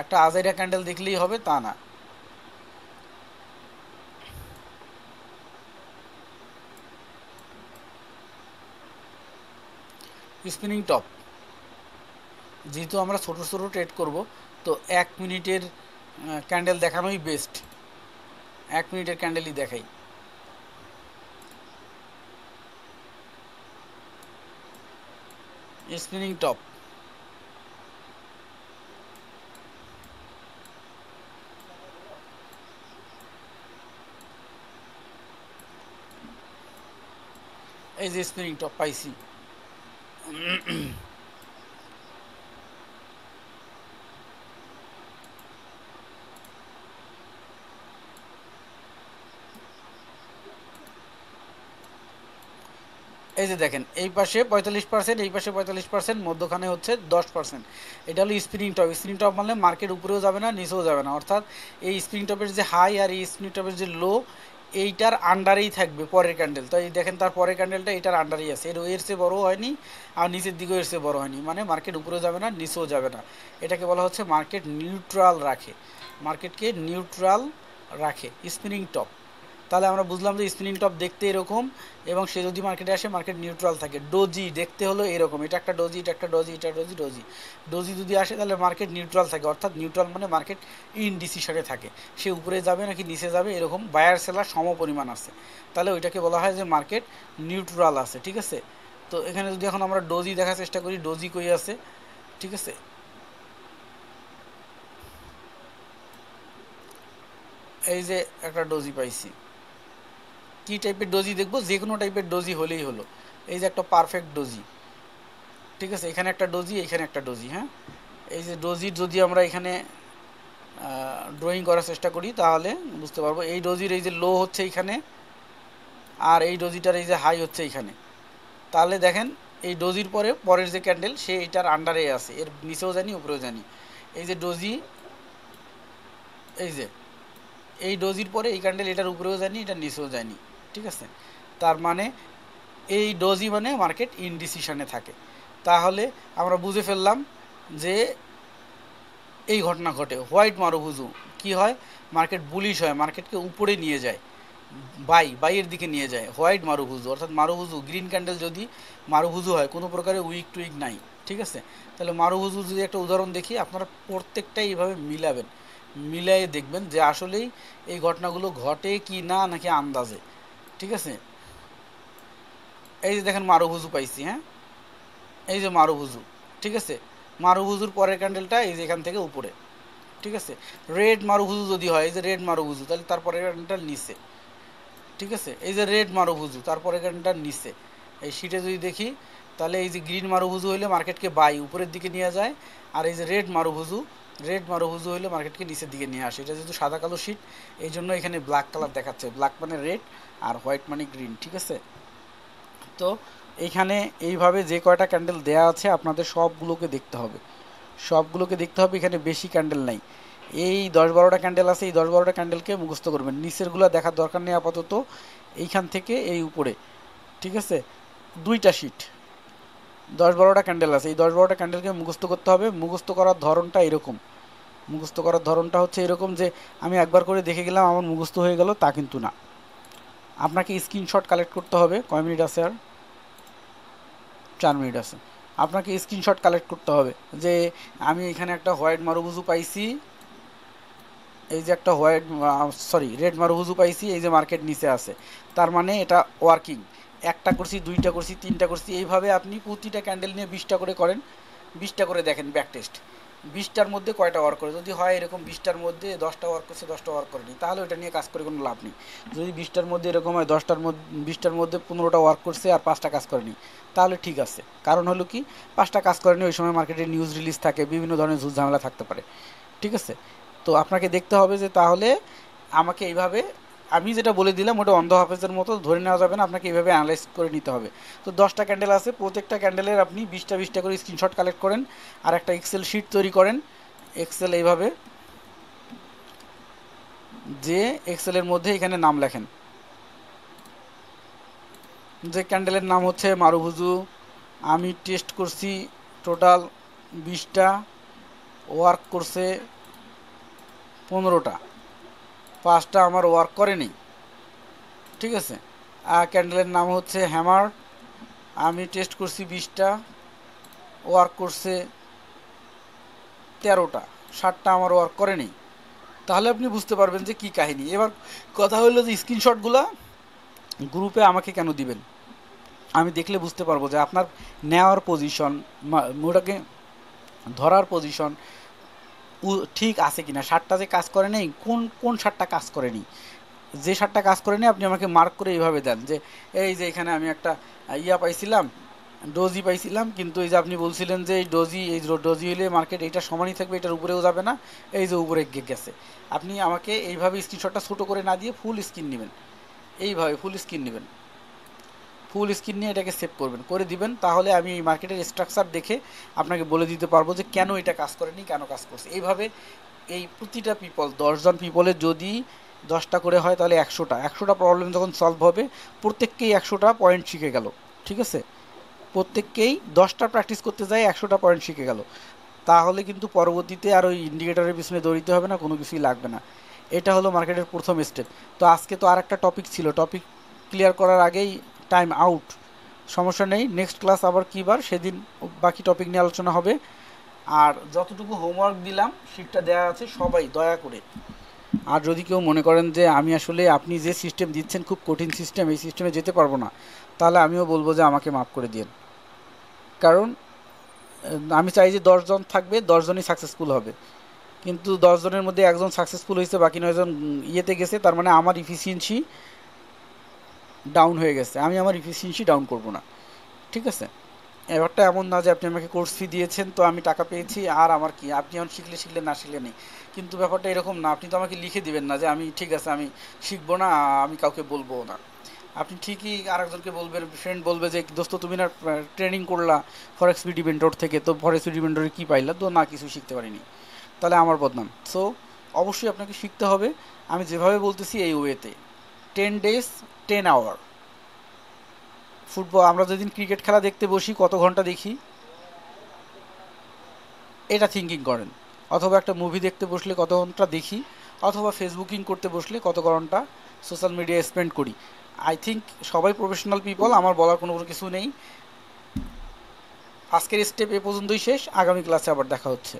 একটা আজাইরা ক্যান্ডেল দেখলেই হবে তা না। স্পিনিং টপ যেহেতু আমরা ছোটো ছোটো ট্রেড করব, তো 1 মিনিটের ক্যান্ডেল দেখানোই বেস্ট। 1 মিনিটের ক্যান্ডেলই দেখাই। স্পিনিং টপ এই যে স্পিনিং টপ পাইছি। এই যে দেখেন, এই পাশে 45%, এই পাশে 45%, মধ্যখানে হচ্ছে 10%। এটা হলো স্পিনিং টপ। স্পিনিং টপ মানে মার্কেট উপরেও যাবে না নিচেও যাবে না, অর্থাৎ এই স্পিনিং টপের যে হাই আর এই স্পিনিং টপের যে লো, এইটার আন্ডারেই থাকবে পরের ক্যান্ডেল। তো এই দেখেন তার পরের ক্যান্ডেলটা এটার আন্ডারেই আছে, এর চেয়ে বড়ও হয়নি আর নিচের দিকেও এর চেয়ে বড় হয়নি, মানে মার্কেট উপরেও যাবে না নিচেও যাবে না। এটাকে বলা হচ্ছে মার্কেট নিউট্রাল রাখে, মার্কেটকে নিউট্রাল রাখে স্পিনিং টপ। তাহলে আমরা বুঝলাম যে স্পিনিং টপ দেখতে এরকম, এবং সে যদি মার্কেটে আসে মার্কেট নিউট্রাল থাকে। ডোজি দেখতে হলো এরকম, এটা একটা ডোজি, এটা একটা ডোজি, এটা ডোজি, ডোজি ডোজি যদি আসে তাহলে মার্কেট নিউট্রাল থাকে, অর্থাৎ নিউট্রাল মানে মার্কেট ইনডিসিশনে থাকে, সে উপরে যাবে নাকি নিচে যাবে, এরকম বায়ার সেলার সম পরিমাণ আছে, তাহলে ওইটাকে বলা হয় যে মার্কেট নিউট্রাল আছে, ঠিক আছে? তো এখানে যদি এখন আমরা ডোজি দেখার চেষ্টা করি, ডোজি কই আছে, ঠিক আছে? এই যে একটা ডোজি পাইছি। কী টাইপের ডোজি দেখবো? যে কোনো টাইপের ডোজি হলেই হলো। এই যে একটা পারফেক্ট ডোজি, ঠিক আছে? এখানে একটা ডোজি, এখানে একটা ডোজি, হ্যাঁ। এই যে ডোজির যদি আমরা এখানে ড্রয়িং করার চেষ্টা করি তাহলে বুঝতে পারবো। এই ডোজির এই যে লো হচ্ছে এইখানে, আর এই ডোজিটার এই যে হাই হচ্ছে এইখানে। তাহলে দেখেন এই ডোজির পরে পরের যে ক্যান্ডেল সে এটার আন্ডারে আছে, এর নিচেও জানি উপরেও জানি। এই যে ডোজি, এই যে এই ডোজির পরে এই ক্যান্ডেল এটার উপরেও জানি, এটার নিচেও জানি, ঠিক আছে? তার মানে এই ডোজি মানে মার্কেট ইনডিসিশনে থাকে। তাহলে আমরা বুঝে ফেললাম যে এই ঘটনা ঘটে। হোয়াইট মারুভুজু কি হয়? মার্কেট বুলিশ হয়, মার্কেটকে উপরে নিয়ে যায়, বাইয়ের দিকে নিয়ে যায় হোয়াইট মারুভুজু। অর্থাৎ মারুভুজু গ্রিন ক্যান্ডেল যদি মারুভুজু হয়, কোনো প্রকারের উইক টুইক নাই, ঠিক আছে? তাহলে মারুভুজু যদি একটা উদাহরণ দেখি, আপনারা প্রত্যেকটাই এইভাবে মিলাবেন, মিলাই দেখবেন যে আসলেই এই ঘটনাগুলো ঘটে কি না নাকি আন্দাজে, ঠিক আছে? এই যে দেখেন মারুভুজু পাইছি, হ্যাঁ, এই যে মারুভুজু, ঠিক আছে? মারুভুজুর পরের ক্যান্ডেলটা এই যে এখান থেকে উপরে, ঠিক আছে? রেড মারুভুজু যদি হয়, এই যে রেড মারুভুজু, তাহলে তারপরের ক্যান্ডেলটা নিচে, ঠিক আছে? এই যে রেড মারুভুজু, তারপরের ক্যান্ডেলটা নিচে। এই শিটে যদি দেখি তাহলে এই যে গ্রিন মারুভুজু হইলে মার্কেটকে বাই উপরের দিকে নিয়ে যায়, আর এই যে রেড মারুভুজু হইলে মার্কেটকে নিচের দিকে নিয়ে আসে। এটা যেহেতু সাদা কালো শিট, এই জন্য এখানে ব্ল্যাক কালার দেখাচ্ছে। ব্ল্যাক মানে রেড আর হোয়াইট মানে গ্রিন, ঠিক আছে? তো এইখানে এইভাবে যে কয়টা ক্যান্ডেল দেয়া আছে আপনাদের সবগুলোকে দেখতে হবে, সবগুলোকে দেখতে হবে। এখানে বেশি ক্যান্ডেল নাই, এই 10-12টা ক্যান্ডেল আছে, এই 10-12টা ক্যান্ডেলকে মুখস্থ করবেন। নিচেরগুলো দেখার দরকার নেই আপাতত, এইখান থেকে এই উপরে, ঠিক আছে? 2টা শিট, 10-12টা ক্যান্ডেল আছে, এই 10-12টা ক্যান্ডেলকে মুখস্থ করতে হবে। মুখস্থ করার ধরনটা এরকম, মুখস্থ করার ধরনটা হচ্ছে এরকম যে আমি একবার করে দেখে গেলাম আমার মুখস্থ হয়ে গেল, তা কিন্তু না। আপনাকে স্ক্রিনশট কালেক্ট করতে হবে। কয় মিনিট আছে আর? 4 মিনিট আছে। আপনাকে স্ক্রিনশট কালেক্ট করতে হবে যে আমি এখানে একটা হোয়াইট মারুবুজু পাইছি, এই যে একটা রেড মারুবুজু পাইছি, এই যে মার্কেট নিচে আছে, তার মানে এটা ওয়ার্কিং। একটা করছি, দুইটা করছি, তিনটা করছি, এইভাবে আপনি প্রতিটা ক্যান্ডেল নিয়ে 20টা করে করেন, 20টা করে দেখেন ব্যাক টেস্ট, 20টার মধ্যে কয়টা ওয়ার্ক করে। যদি হয় এরকম 20টার মধ্যে 10টা ওয়ার্ক করছে, 10টা ওয়ার্ক করেনি, তাহলে ওটা নিয়ে কাজ করে কোনো লাভ নেই। যদি 20টার মধ্যে এরকম হয় 20টার মধ্যে 15টা ওয়ার্ক করছে আর 5টা কাজ করেনি, তাহলে ঠিক আছে। কারণ হলো কি, 5টা কাজ করেনি, ওই সময় মার্কেটে নিউজ রিলিজ থাকে, বিভিন্ন ধরনের ঝুট ঝামেলা থাকতে পারে, ঠিক আছে। তো আপনাকে দেখতে হবে যে তাহলে আমাকে এইভাবে, আমি যেটা বলে দিলাম ওটা অন্ধ হাফেজের মতো ধরে নেওয়া যাবে না, আপনাকে এইভাবে অ্যানালাইজ করে নিতে হবে। তো 10টা ক্যান্ডেল আছে, প্রত্যেকটা ক্যান্ডেলের আপনি 20টা করে স্ক্রিনশট কালেক্ট করেন, আর একটা এক্সেল শিট তৈরি করেন। এক্সেল এইভাবে, যে এক্সেলের মধ্যে এখানে নাম লেখেন, যে ক্যান্ডেলের নাম হচ্ছে মারুভুজু, আমি টেস্ট করছি টোটাল 20টা, ওয়ার্ক করছে 15টা, 5টা আমার ওয়ার্ক করেনি, ঠিক আছে। আর ক্যান্ডেলের নাম হচ্ছে হ্যামার, আমি টেস্ট করছি 20টা, ওয়ার্ক করছে 13টা, 7টা আমার ওয়ার্ক করেনি। তাহলে আপনি বুঝতে পারবেন যে কী কাহিনী। এবার কথা হলো যে স্ক্রিনশটগুলো গ্রুপে আমাকে কেন দিবেন, আমি দেখলে বুঝতে পারবো যে আপনার নেওয়ার পজিশন, ওটাকে ধরার পজিশন ঠিক আছে কিনা। 7টা যে কাজ করে নেই, কোন কোন 7টা কাজ করেনি, যে 7টা কাজ করেনি আপনি আমাকে মার্ক করে এইভাবে দেন যে এই যে এখানে আমি একটা পাইছিলাম, ডোজি পাইছিলাম, কিন্তু এই যে আপনি বলছিলেন যে এই ডোজি হলে মার্কেট এইটা সমানই থাকবে, এটার উপরেও যাবে না, এই যে উপরে গেছে। আপনি আমাকে এইভাবে স্ক্রিনশটটা ছোটো করে না দিয়ে ফুল স্ক্রিন নেবেন, এইভাবে ফুল স্ক্রিন নেবেন, ফুল স্ক্রিন নিয়ে এটাকে সেভ করবেন, করে দিবেন। তাহলে আমি এই মার্কেটের স্ট্রাকচার দেখে আপনাকে বলে দিতে পারবো যে কেন এটা কাজ করেনি, কেন কাজ করছে। এইভাবে এই প্রতিটা 10জন পিপলের যদি 10টা করে হয় তাহলে 100টা প্রবলেম যখন সলভ হবে, প্রত্যেককেই 100টা পয়েন্ট শিখে গেল, ঠিক আছে। প্রত্যেককেই 10টা প্র্যাকটিস করতে যায় 100টা পয়েন্ট শিখে গেল, তাহলে কিন্তু পরবর্তীতে আর ওই ইন্ডিকেটরের পিছনে দৌড়িতে হবে না, কোনো কিছুই লাগবে না। এটা হলো মার্কেটের প্রথম স্টেপ। তো আজকে তো আর একটা টপিক ছিল, টপিক ক্লিয়ার করার আগেই টাইম আউট, সমস্যা নেই, নেক্সট ক্লাস আবার কী বার সেদিন বাকি টপিক নিয়ে আলোচনা হবে। আর যতটুকু হোমওয়ার্ক দিলাম শিটটা দেওয়া আছে, সবাই দয়া করে, আর যদি কেউ মনে করেন যে আমি আসলে আপনি যে সিস্টেম দিচ্ছেন খুব কঠিন সিস্টেম, এই সিস্টেমে যেতে পারবো না, তাহলে আমিও বলবো যে আমাকে মাফ করে দিন। কারণ আমি চাই যে 10জন থাকবে, 10জনই সাকসেসফুল হবে, কিন্তু 10জনের মধ্যে একজন সাকসেসফুল হয়েছে, বাকি 9জন ইয়েতে গেছে, তার মানে আমার ইফিসিয়েন্সি ডাউন হয়ে গেছে, আমি আমার ইফিসিয়েন্সি ডাউন করব না, ঠিক আছে। এবারটা এমন না যে আপনি আমাকে কোর্স ফি দিয়েছেন তো আমি টাকা পেয়েছি, আর আমার কি, আপনি এখন শিখলে না শিখলে নেই, কিন্তু ব্যাপারটা এরকম না। আপনি তো আমাকে লিখে দিবেন না যে আমি ঠিক আছে আমি শিখবো না, আমি কাউকে বলবো না। আপনি ঠিকই আরেকজনকে বলবেন, ফ্রেন্ড বলবে যে দোস্ত তুমি না ট্রেনিং করলা ফরেক্স বিডি ভেন্ডর থেকে, তো ফরেক্স বিডি ভেন্ডরে কী পাইলা, তো না কিছু শিখতে পারিনি, তাহলে আমার বদনাম। সো অবশ্যই আপনাকে শিখতে হবে, আমি যেভাবে বলতেছি এই ওয়েতে। 10 days 10 hour। ফুটবল, আমরা যেদিন ক্রিকেট খেলা দেখতে বসি কত ঘন্টা দেখি, এটা থিঙ্কিং করেন। অথবা একটা মুভি দেখতে বসলে কত ঘন্টা দেখি, অথবা ফেসবুকিং করতে বসলে কত ঘন্টা সোশ্যাল মিডিয়ায় স্পেন্ড করি। আই থিঙ্ক সবাই প্রফেশনাল পিপল, আমার বলার কোনো কিছু নেই। আজকের স্টেপ এ পর্যন্তই শেষ, আগামী ক্লাসে আবার দেখা হচ্ছে।